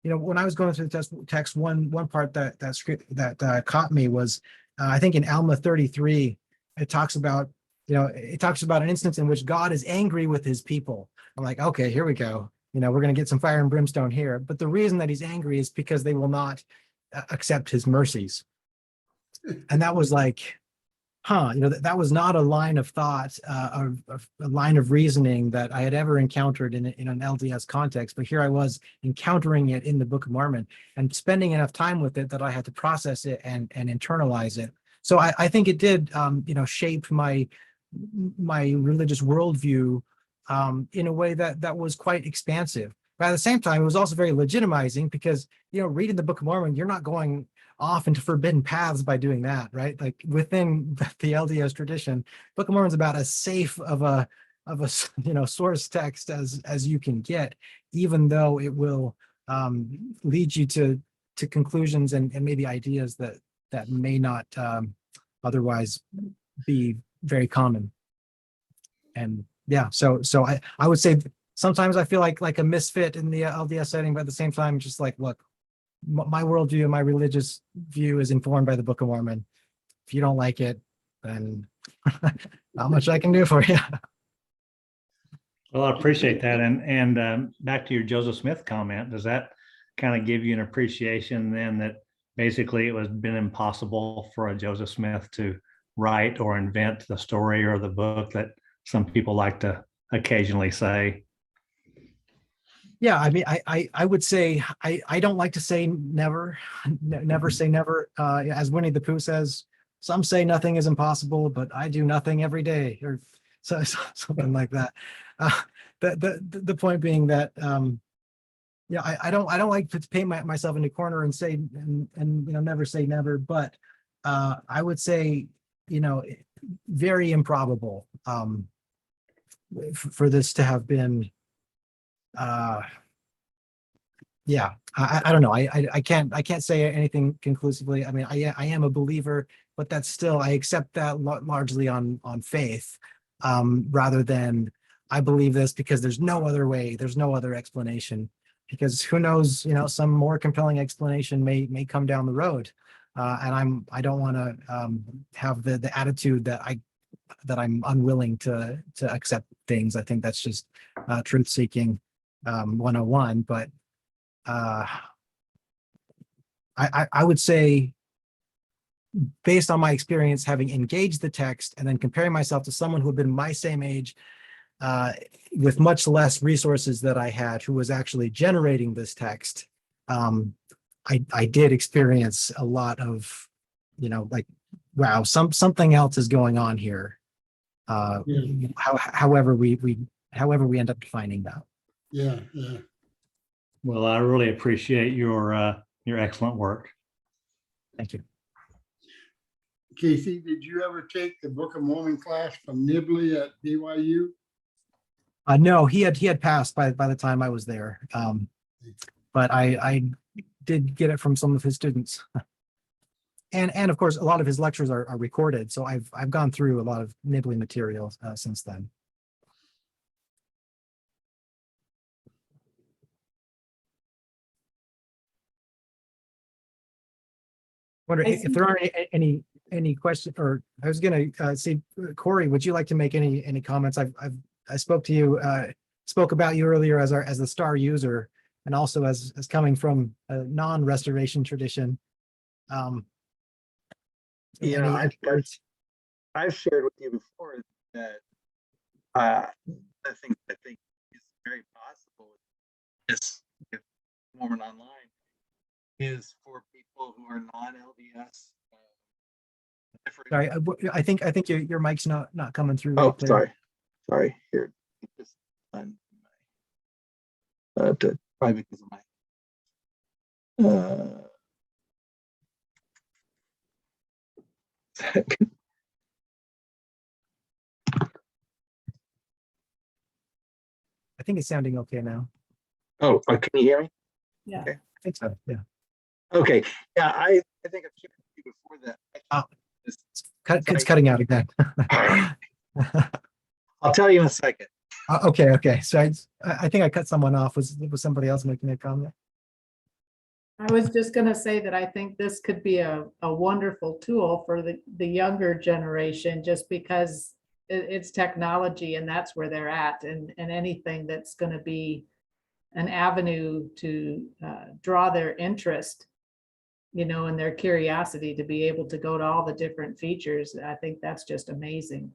You know, when I was going through the text, one part that caught me was, I think in Alma 33, it talks about, you know, it talks about an instance in which God is angry with his people. I'm like, okay, here we go. You know, we're going to get some fire and brimstone here. But the reason that he's angry is because they will not accept his mercies. And that was like, you know, that was not a line of thought, a line of reasoning that I had ever encountered in an LDS context. But here I was encountering it in the Book of Mormon and spending enough time with it that I had to process it and internalize it. So I think it did, you know, shape my religious worldview in a way that was quite expansive. But at the same time, it was also very legitimizing because, reading the Book of Mormon, you're not going off into forbidden paths by doing that, right? Like within the LDS tradition, Book of Mormon's about as safe of a source text as you can get, even though it will lead you to conclusions and maybe ideas that may not otherwise be very common. And yeah, so I would say sometimes I feel like a misfit in the LDS setting, but at the same time, just like, look, my worldview and my religious view is informed by the Book of Mormon. If you don't like it, then not much I can do for you. Well, I appreciate that. And back to your Joseph Smith comment, does that kind of give you an appreciation then that basically it was been impossible for a Joseph Smith to write or invent the story or the book that some people like to occasionally say? Yeah, I mean, I would say I don't like to say never, never say never. As Winnie the Pooh says, some say nothing is impossible, but I do nothing every day, or something like that. The point being that I don't like to paint myself in a corner and say and never say never, but I would say very improbable for this to have been. Yeah, I don't know. I can't say anything conclusively. I mean, I am a believer, but that's still, I accept that largely on faith, rather than I believe this because there's no other way, there's no other explanation. Because who knows, some more compelling explanation may come down the road, and I don't want to have the attitude that I'm unwilling to accept things. I think that's just truth seeking 101. But I would say, based on my experience having engaged the text and then comparing myself to someone who had been my same age, with much less resources that I had, who was actually generating this text, I did experience a lot of, like, wow, something else is going on here. However we end up defining that. Yeah. Well, I really appreciate your excellent work. Thank you. Casey, did you ever take the Book of Mormon class from Nibley at BYU? No, he had passed by the time I was there, but I did get it from some of his students, and of course a lot of his lectures are recorded. So I've gone through a lot of Nibley material since then. Wonder if there aren't any questions, or I was going to see, Corey, would you like to make any comments? I spoke to you, spoke about you earlier as the star user, and also as coming from a non-restoration tradition. Yeah, I've shared with you before that the thing I think is very possible with Mormon Online is for people who are non-LDS. Sorry, I think your mic's not coming through. Oh, clear. sorry. Here, just on my private because of my. I think it's sounding okay now. Oh, can you hear me? Yeah. Okay. I think so. Yeah. Okay. Yeah, I think I've shared with you before that. It's cutting out again. I'll tell you in a second. Okay. So I think I cut someone off. Was somebody else making a comment? I was just going to say that I think this could be a wonderful tool for the younger generation, just because it's technology and that's where they're at, and anything that's going to be an avenue to draw their interest, and their curiosity to be able to go to all the different features. I think that's just amazing.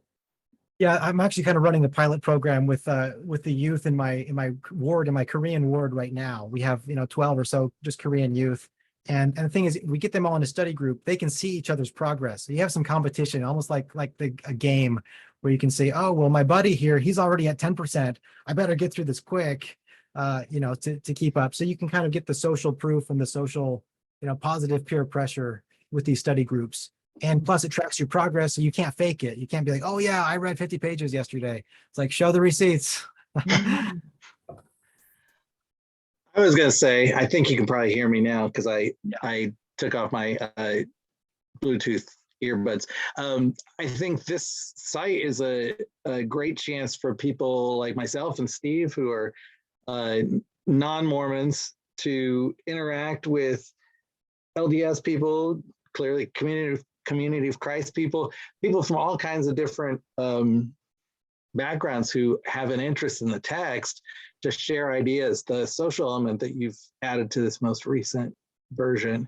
Yeah, I'm actually kind of running the pilot program with the youth in my ward, in my Korean ward right now. We have 12 or so just Korean youth, and the thing is, we get them all in a study group. They can see each other's progress. So you have some competition, almost like a game where you can say, oh well, my buddy here, he's already at 10%. I better get through this quick. to keep up. So you can kind of get the social proof and the social, positive peer pressure with these study groups. And plus it tracks your progress, so you can't fake it. You can't be like, oh yeah, I read 50 pages yesterday. It's like, show the receipts. I was gonna say, I think you can probably hear me now because I took off my Bluetooth earbuds. I think this site is a great chance for people like myself and Steve who are non-Mormons to interact with LDS people, clearly community of Christ people from all kinds of different backgrounds who have an interest in the text to share ideas. The social element that you've added to this most recent version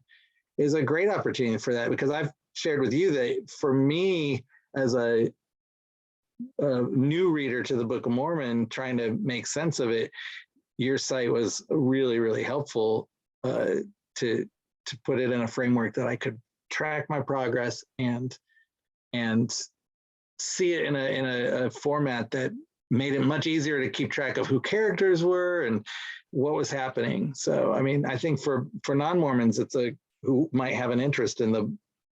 is a great opportunity for that, because I've shared with you that for me as a new reader to the Book of Mormon, trying to make sense of it, your site was really, really helpful to put it in a framework that I could track my progress and see it in a format that made it much easier to keep track of who characters were and what was happening. So, I mean, I think for non-Mormons, who might have an interest in the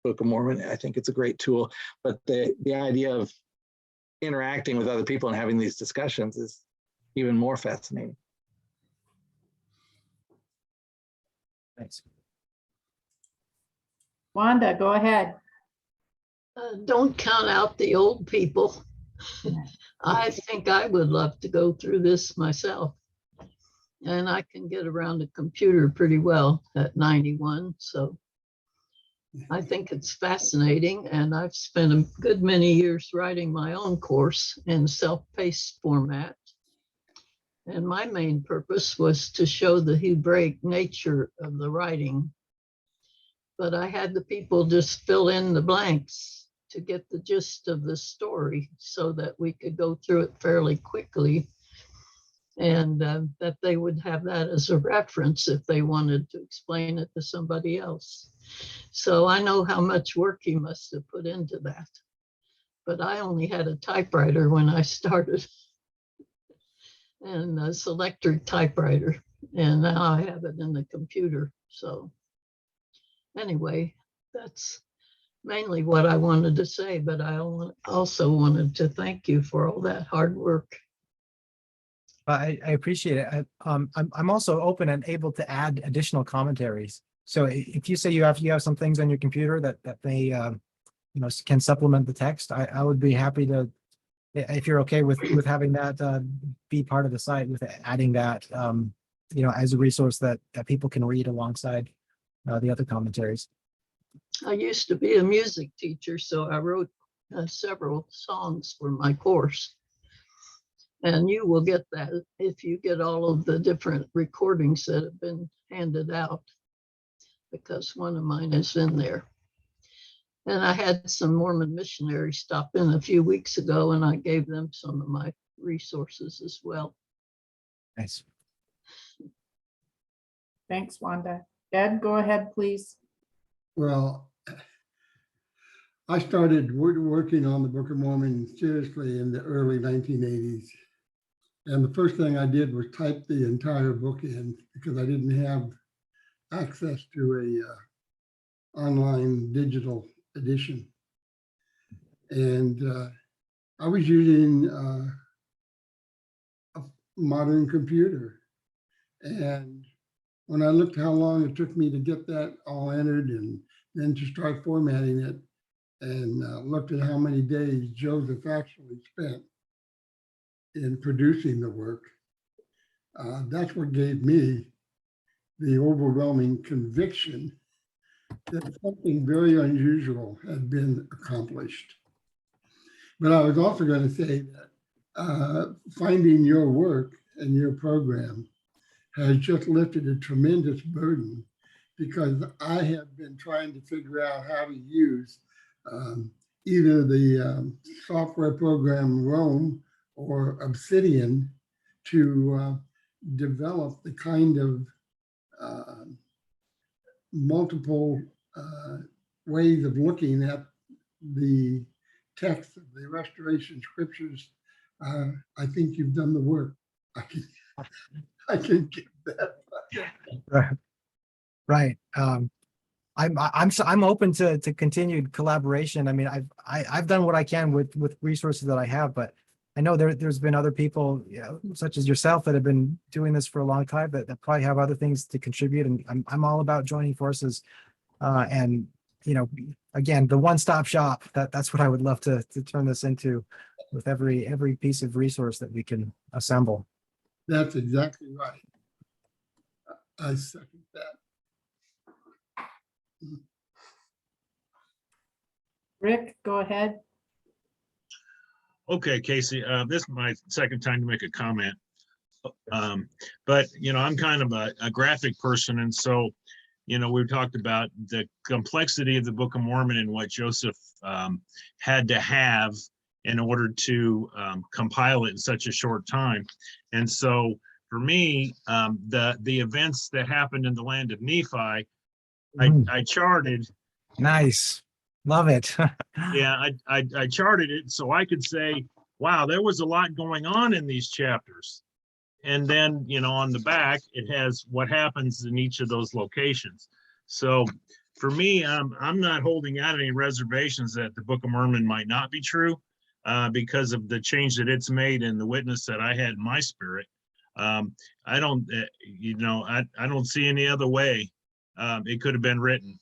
Book of Mormon, I think it's a great tool. But the idea of interacting with other people and having these discussions is even more fascinating. Thanks. Wanda, go ahead. Don't count out the old people. I think I would love to go through this myself. And I can get around a computer pretty well at 91. So I think it's fascinating. And I've spent a good many years writing my own course in self-paced format. And my main purpose was to show the Hebraic nature of the writing. But I had the people just fill in the blanks to get the gist of the story so that we could go through it fairly quickly, and that they would have that as a reference if they wanted to explain it to somebody else. So I know how much work he must have put into that. But I only had a typewriter when I started, and a selector typewriter, and now I have it in the computer. So anyway, that's mainly what I wanted to say, but I also wanted to thank you for all that hard work. I appreciate it. I'm also open and able to add additional commentaries. So if you say you have some things on your computer that may can supplement the text, I would be happy to, if you're okay with having that be part of the site, with adding that as a resource that people can read alongside the other commentaries. I used to be a music teacher, so I wrote several songs for my course. And you will get that if you get all of the different recordings that have been handed out, because one of mine is in there. And I had some Mormon missionaries stop in a few weeks ago, and I gave them some of my resources as well. Nice. Thanks, Wanda. Ed, go ahead, please. Well, I started working on the Book of Mormon seriously in the early 1980s. And the first thing I did was type the entire book in, because I didn't have access to a online digital edition. And I was using a modern computer. And when I looked how long it took me to get that all entered and then to start formatting it, and looked at how many days Joseph actually spent in producing the work, that's what gave me the overwhelming conviction that something very unusual had been accomplished. But I was also going to say that finding your work and your program has just lifted a tremendous burden, because I have been trying to figure out how to use either the software program Rome or Obsidian to develop the kind of multiple ways of looking at the text of the Restoration Scriptures. I think you've done the work. I can give that. Right. Right. I'm open to continued collaboration. I mean, I've done what I can with resources that I have, but I know there's been other people, you know, such as yourself, that have been doing this for a long time, that probably have other things to contribute. And I'm all about joining forces. And you know, again, the one-stop shop, that's what I would love to turn this into, with every piece of resource that we can assemble. That's exactly right. I second that. Rick, go ahead. Okay, Casey, this is my second time to make a comment. But, you know, I'm kind of a graphic person. And so, you know, we've talked about the complexity of the Book of Mormon and what Joseph had to have in order to compile it in such a short time. And so for me, the events that happened in the land of Nephi, I charted. Nice. Love it. Yeah, I charted it so I could say, wow, there was a lot going on in these chapters. And then, you know, on the back, it has what happens in each of those locations. So for me, I'm not holding out any reservations that the Book of Mormon might not be true because of the change that it's made and the witness that I had in my spirit. I don't, you know, I don't see any other way it could have been written,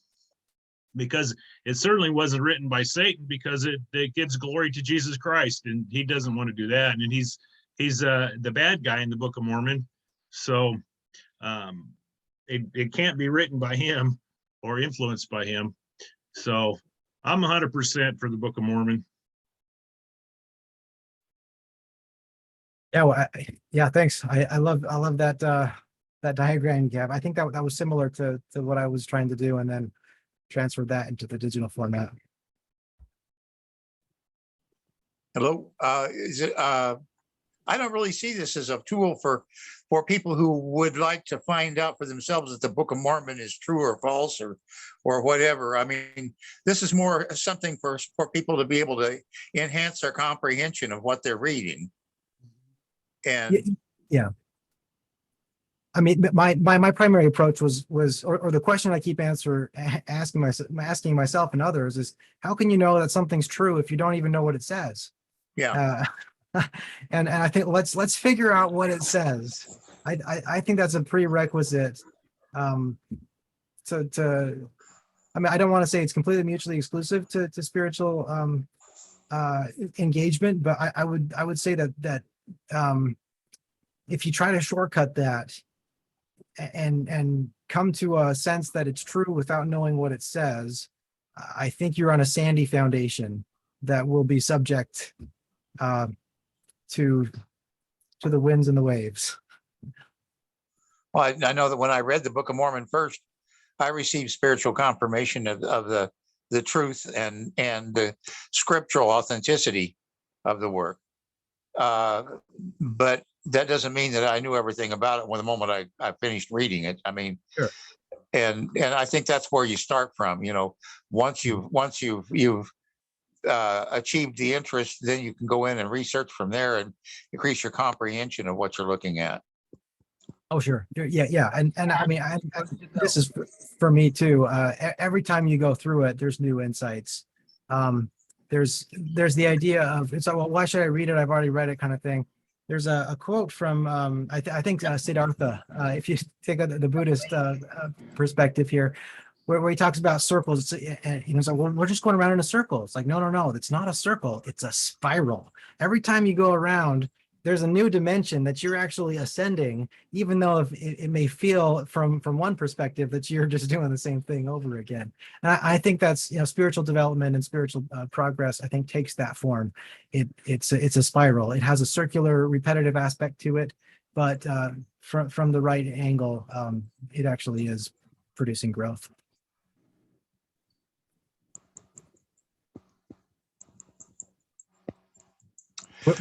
because it certainly wasn't written by Satan, because it gives glory to Jesus Christ, and he doesn't want to do that. And he's the bad guy in the Book of Mormon. So it can't be written by him or influenced by him. So I'm 100% for the Book of Mormon. Yeah, well, yeah, thanks. I love that that diagram, Gab. I think that was similar to what I was trying to do, and then transferred that into the digital format. Hello, is it, I don't really see this as a tool for people who would like to find out for themselves if the Book of Mormon is true or false or whatever. I mean, this is more something for people to be able to enhance their comprehension of what they're reading. And yeah. I mean, my primary approach was or the question I keep asking myself and others is, how can you know that something's true if you don't even know what it says? Yeah. And I think let's figure out what it says. I think that's a prerequisite to I mean, I don't want to say it's completely mutually exclusive to spiritual engagement, but I would say that if you try to shortcut that and come to a sense that it's true without knowing what it says, I think you're on a sandy foundation that will be subject to the winds and the waves. Well, I know that when I read the Book of Mormon first, I received spiritual confirmation of the truth and the scriptural authenticity of the work. But that doesn't mean that I knew everything about it when the moment I finished reading it. I mean, sure. And I think that's where you start from. You know, once you've achieved the interest, then you can go in and research from there and increase your comprehension of what you're looking at. Oh, sure. Yeah. And I mean, this is for me too. Every time you go through it, there's new insights. There's the idea of, it's well, why should I read it? I've already read it, kind of thing. There's a quote from I think Siddhartha, if you take the Buddhist perspective here, where he talks about circles, and you know, so we're just going around in a circle. It's like, no, it's not a circle, it's a spiral. Every time you go around, there's a new dimension that you're actually ascending, even though if it may feel from one perspective that you're just doing the same thing over again. And I think that's, you know, spiritual development and spiritual progress, I think, takes that form. It's a spiral. It has a circular, repetitive aspect to it, but from the right angle, it actually is producing growth.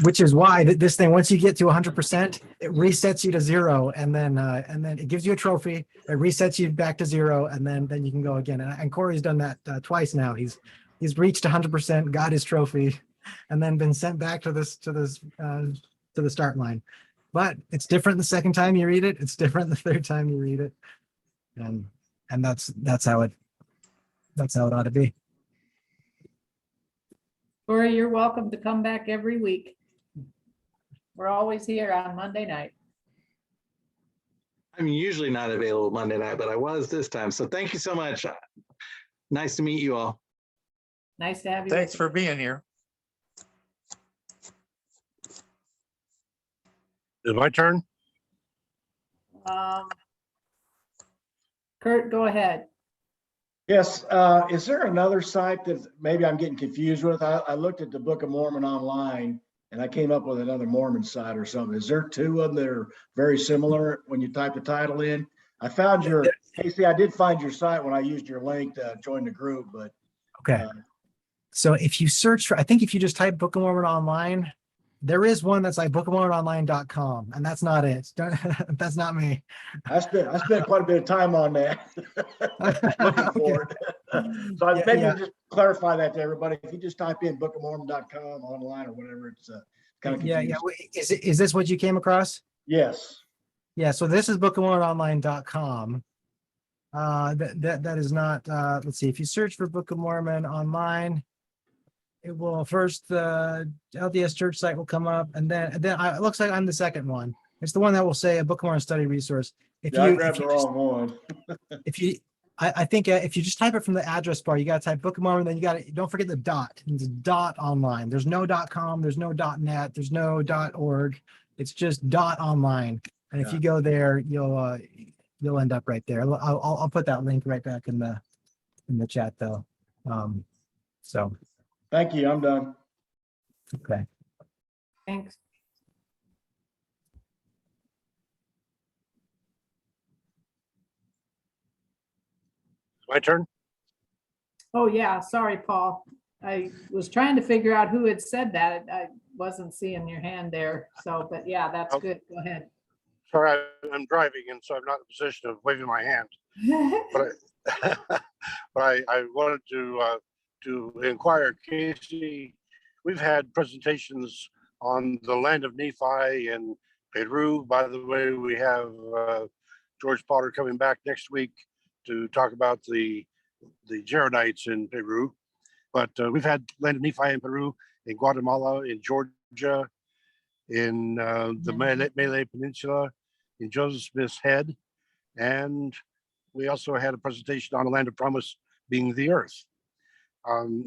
Which is why this thing, once you get to 100%, it resets you to 0, and then it gives you a trophy. It resets you back to 0, and then you can go again. And Corey's done that twice now. He's reached 100%, got his trophy, and then been sent back to the start line. but it's different the second time you read it. It's different the third time you read it. And that's how it ought to be. Corey, you're welcome to come back every week. We're always here on Monday night. I'm usually not available Monday night, but I was this time. So thank you so much. Nice to meet you all. Nice to have you. Thanks for being here. Is it my turn? Kurt, go ahead. Yes, is there another site that maybe I'm getting confused with? I looked at the Book of Mormon online and I came up with another Mormon site or something. Is there two of them that are very similar when you type the title in? I found your, Casey, I did find your site when I used your link to join the group, but. Okay. So if you search for, I think if you just type Book of Mormon online, there is one that's like bookofmormononline.com, and that's not it. That's not me. I spent quite a bit of time on that. Looking for it. So maybe just clarify that to everybody. If you just type in bookofmormon.com online or whatever, it's kind of confusing. Yeah. Is this what you came across? Yes. Yeah. So this is bookofmormononline.com. That is not, let's see, if you search for Book of Mormon online, it will first, the LDS church site will come up, and then it looks like I'm the second one. It's the one that will say a Book of Mormon study resource. I grabbed the wrong one. I think if you just type it from the address bar, you got to type Book of Mormon, then you got to, don't forget the dot. It's dot online. There's no .com, there's no .net, there's no .org. It's just .online. And if you go there, you'll end up right there. I'll put that link right back in the chat though. So. Thank you. I'm done. Okay. Thanks. My turn? Oh, yeah. Sorry, Paul. I was trying to figure out who had said that. I wasn't seeing your hand there. So, but yeah, that's good. Go ahead. Sorry, I'm driving, and so I'm not in a position of waving my hand. But I wanted to inquire, Casey. We've had presentations on the land of Nephi and Peru. By the way, we have George Potter coming back next week to talk about the Jaredites in Peru. But we've had land of Nephi in Peru, in Guatemala, in Georgia, in the Malay Peninsula, in Joseph Smith's Head, and we also had a presentation on the land of promise being the earth.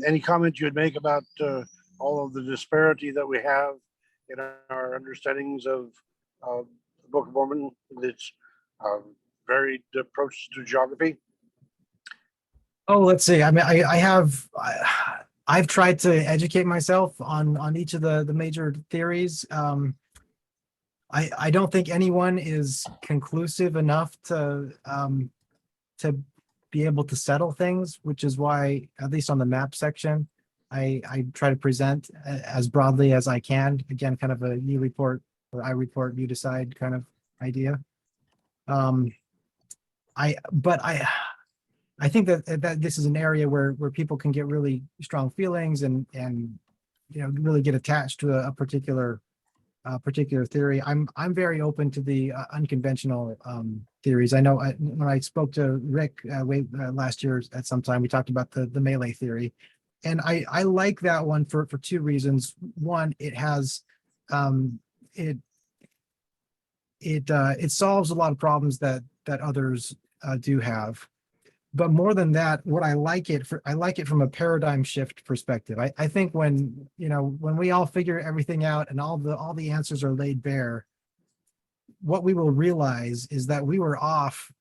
Any comment you'd make about all of the disparity that we have in our understandings of the Book of Mormon, with its varied approaches to geography? Oh, let's see. I mean, I've tried to educate myself on each of the major theories. I don't think anyone is conclusive enough to be able to settle things, which is why, at least on the map section, I try to present as broadly as I can. Again, kind of a you report or I report, you decide kind of idea. I think that this is an area where people can get really strong feelings and really get attached to a particular theory. I'm very open to the unconventional theories. I know when I spoke to Rick last year at some time, we talked about the Malay theory, and I like that one for two reasons. One, it has it solves a lot of problems that others do have. But more than that, what I like it from a paradigm shift perspective. I think when we all figure everything out and all the answers are laid bare, what we will realize is that we were off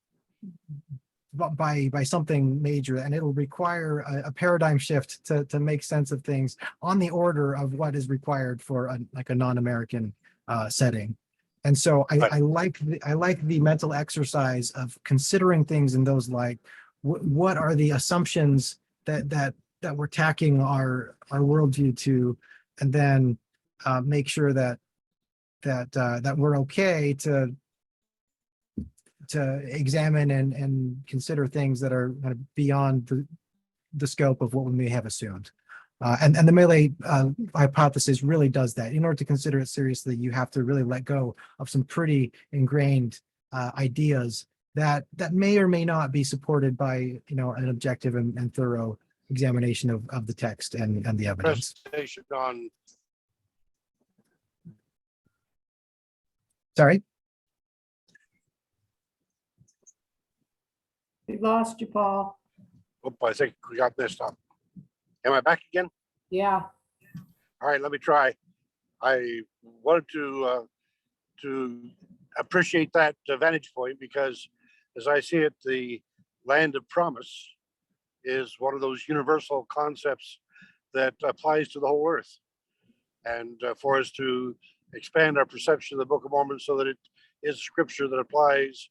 by something major, and it'll require a paradigm shift to make sense of things on the order of what is required for a non-American setting. And so I like the mental exercise of considering things in those light. What are the assumptions that we're tacking our worldview to, and then make sure that we're okay to examine and consider things that are kind of beyond the scope of what we may have assumed. And the Melee hypothesis really does that. In order to consider it seriously, you have to really let go of some pretty ingrained ideas that may or may not be supported by an objective and thorough examination of the text and the evidence. Presentation on, Sorry. We lost you, Paul. oh, I think we got messed up. Am I back again? Yeah. All right, let me try. I wanted to appreciate that vantage point because, as I see it, the land of promise is one of those universal concepts that applies to the whole earth. And for us to expand our perception of the Book of Mormon so that it is scripture that applies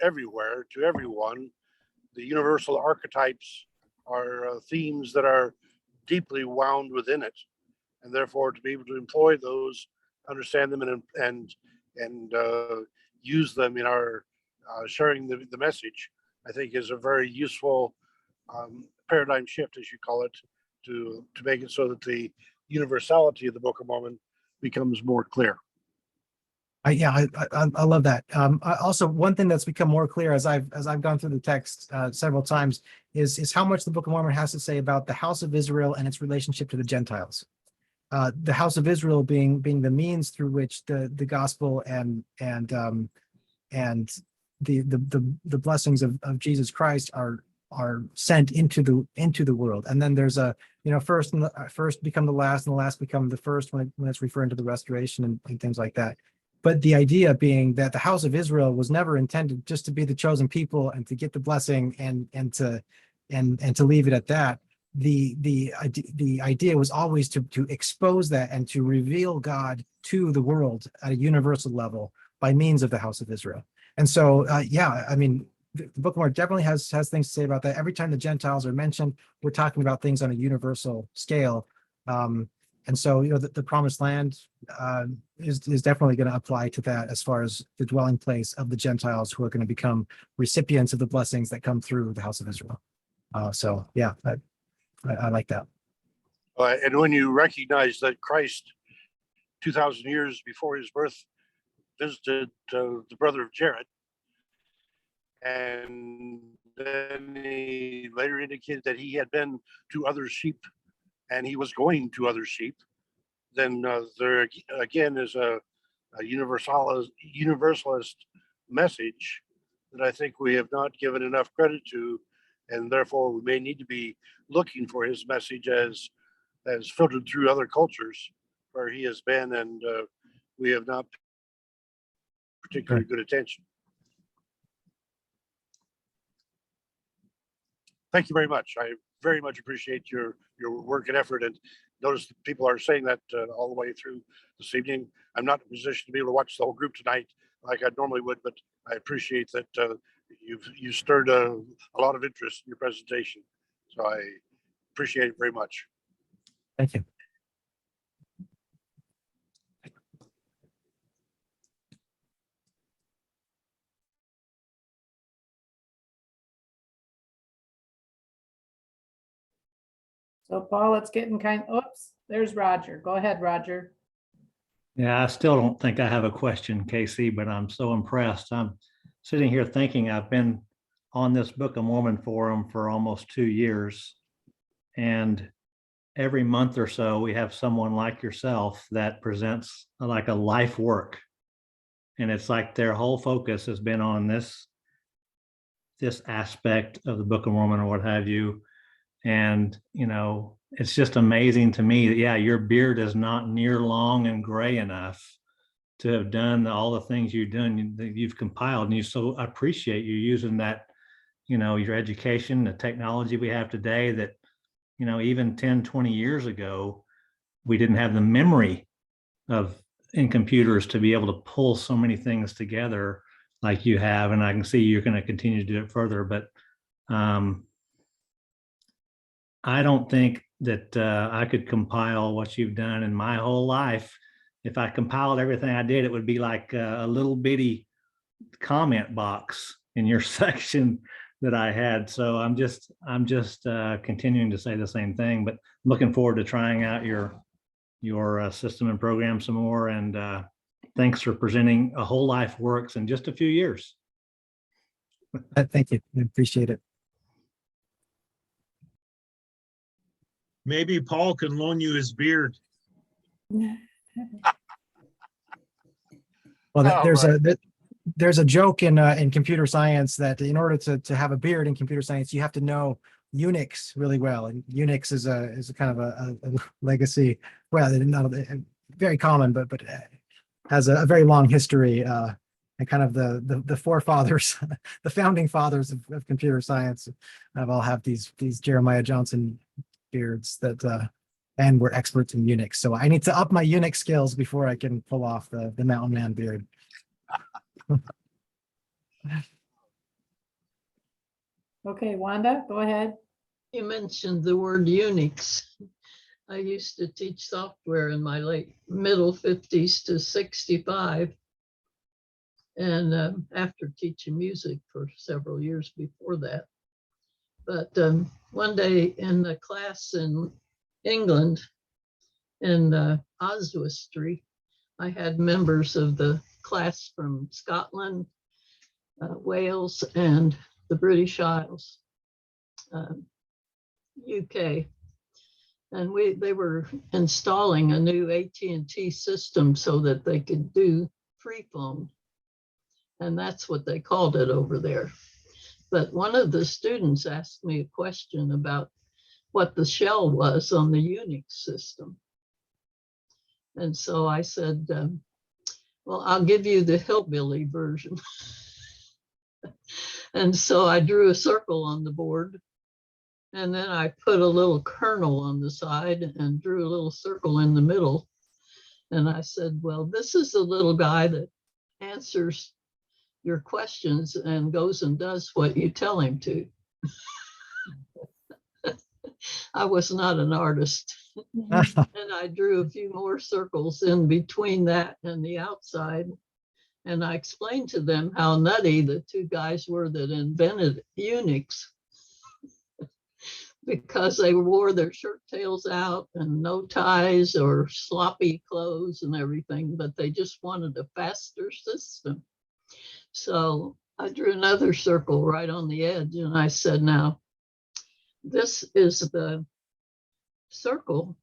everywhere to everyone, the universal archetypes are themes that are deeply wound within it, and therefore to be able to employ those, understand them, and use them in our sharing the message, I think is a very useful paradigm shift, as you call it, to make it so that the universality of the Book of Mormon becomes more clear. I love that. Also, one thing that's become more clear as I've gone through the text several times is how much the Book of Mormon has to say about the house of Israel and its relationship to the Gentiles. The house of Israel being the means through which the gospel and the blessings of Jesus Christ are sent into the world. And then there's first become the last, and the last become the first when it's referring to the restoration and things like that. But the idea being that the house of Israel was never intended just to be the chosen people and to get the blessing and to leave it at that. The idea was always to expose that and to reveal God to the world at a universal level by means of the house of Israel. And so, I mean, the Book of Mormon definitely has things to say about that. Every time the Gentiles are mentioned, we're talking about things on a universal scale. And so, the promised land is definitely going to apply to that as far as the dwelling place of the Gentiles who are going to become recipients of the blessings that come through the house of Israel. So, yeah, I like that. And when you recognize that Christ, 2,000 years before his birth, visited the brother of Jared, and then he later indicated that he had been to other sheep and he was going to other sheep, then there again is a universalist message that I think we have not given enough credit to, and therefore we may need to be looking for his message as filtered through other cultures where he has been, and we have not particularly good attention. Thank you very much. I very much appreciate your work and effort, and notice that people are saying that all the way through this evening. I'm not in a position to be able to watch the whole group tonight like I normally would, but I appreciate that you stirred a lot of interest in your presentation. So I appreciate it very much. Thank you. So Paul, it's getting oops, there's Roger. Go ahead, Roger. Yeah, I still don't think I have a question, Casey, but I'm so impressed. I'm sitting here thinking I've been on this Book of Mormon forum for almost 2 years. And every month or so, we have someone like yourself that presents like a life work. And it's like their whole focus has been on this aspect of the Book of Mormon or what have you. And, it's just amazing to me that, yeah, your beard is not near long and gray enough to have done all the things you've done, that you've compiled. And so I appreciate you using that, your education, the technology we have today that, even 10, 20 years ago, we didn't have the memory in computers to be able to pull so many things together like you have. And I can see you're going to continue to do it further, but I don't think that I could compile what you've done in my whole life. If I compiled everything I did, it would be like a little bitty comment box in your section that I had. So I'm just continuing to say the same thing, but looking forward to trying out your system and program some more. And thanks for presenting A Whole Life Works in just a few years. Thank you. I appreciate it. Maybe Paul can loan you his beard. Well, Oh, there's a joke in computer science that in order to have a beard in computer science, you have to know Unix really well. And Unix is a kind of a legacy, well, not very common, but has a very long history, and kind of the forefathers, the founding fathers of computer science have all have these Jeremiah Johnson beards that and we're experts in Unix. So I need to up my Unix skills before I can pull off the mountain man beard. Okay, Wanda, go ahead. You mentioned the word Unix. I used to teach software in my middle 50s to 65. And after teaching music for several years before that. But one day in the class in England, in Oswestry, I had members of the class from Scotland, Wales, and the British Isles, UK. And they were installing a new AT&T system so that they could do free phone. And that's what they called it over there. But one of the students asked me a question about what the shell was on the Unix system. And so I said, well, I'll give you the hillbilly version. And so I drew a circle on the board. And then I put a little kernel on the side and drew a little circle in the middle. And I said, well, this is the little guy that answers your questions and goes and does what you tell him to. I was not an artist. And I drew a few more circles in between that and the outside. And I explained to them how nutty the two guys were that invented Unix, because they wore their shirt tails out and no ties or sloppy clothes and everything, but they just wanted a faster system. So I drew another circle right on the edge and I said, now, this is the circle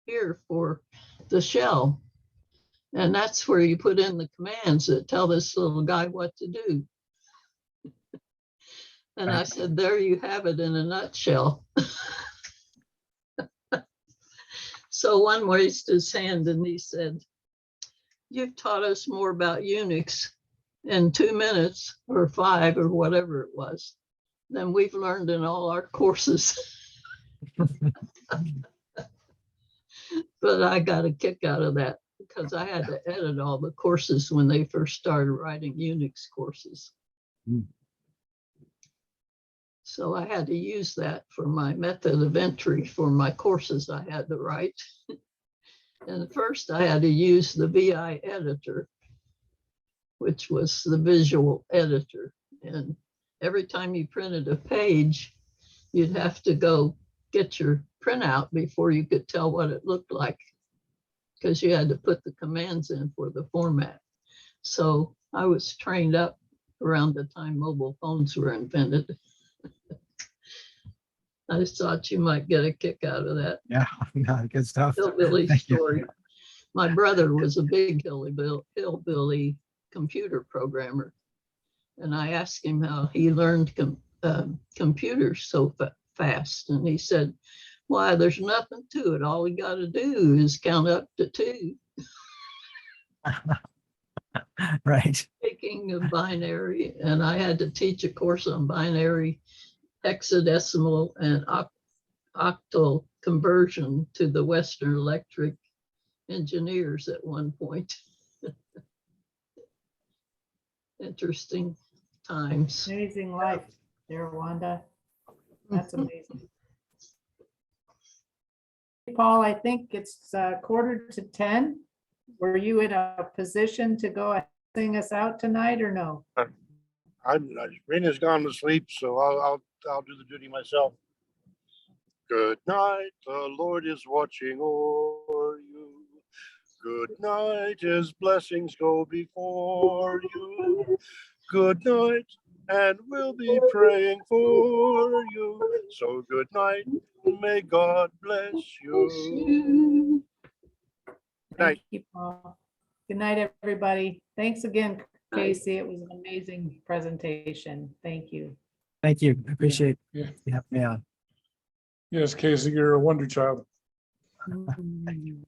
here for the shell. And that's where you put in the commands that tell this little guy what to do. And I said, there you have it in a nutshell. So one raised his hand and he said, you've taught us more about Unix in 2 minutes or 5 or whatever it was than we've learned in all our courses. But I got a kick out of that because I had to edit all the courses when they first started writing Unix courses. So I had to use that for my method of entry for my courses I had to write. And first I had to use the VI editor, which was the visual editor. And every time you printed a page, you'd have to go get your printout before you could tell what it looked like, because you had to put the commands in for the format. So I was trained up around the time mobile phones were invented. I just thought you might get a kick out of that. Yeah, no, good stuff. Hillbilly Thank you. story. My brother was a big hillbilly computer programmer. And I asked him how he learned computers so fast. And he said, why, there's nothing to it. All you got to do is count up to 2. Right. Speaking of binary, and I had to teach a course on binary, hexadecimal, and octal conversion to the Western Electric engineers at one point. Interesting times. Amazing life there, Wanda. That's amazing. Paul, I think it's 9:45. Were you in a position to go and sing us out tonight or no? Rena's gone to sleep, so I'll do the duty myself. Good night, the Lord is watching o'er you. Good night, his blessings go before you. Good night, and we'll be praying for you. So good night, may God bless you. Good night. Thank you, Paul. Good night, everybody. Thanks again, Casey. It was an amazing presentation. Thank you. Thank you. I appreciate Yeah. you having me on. Yes, Casey, you're a wonder child. Mm.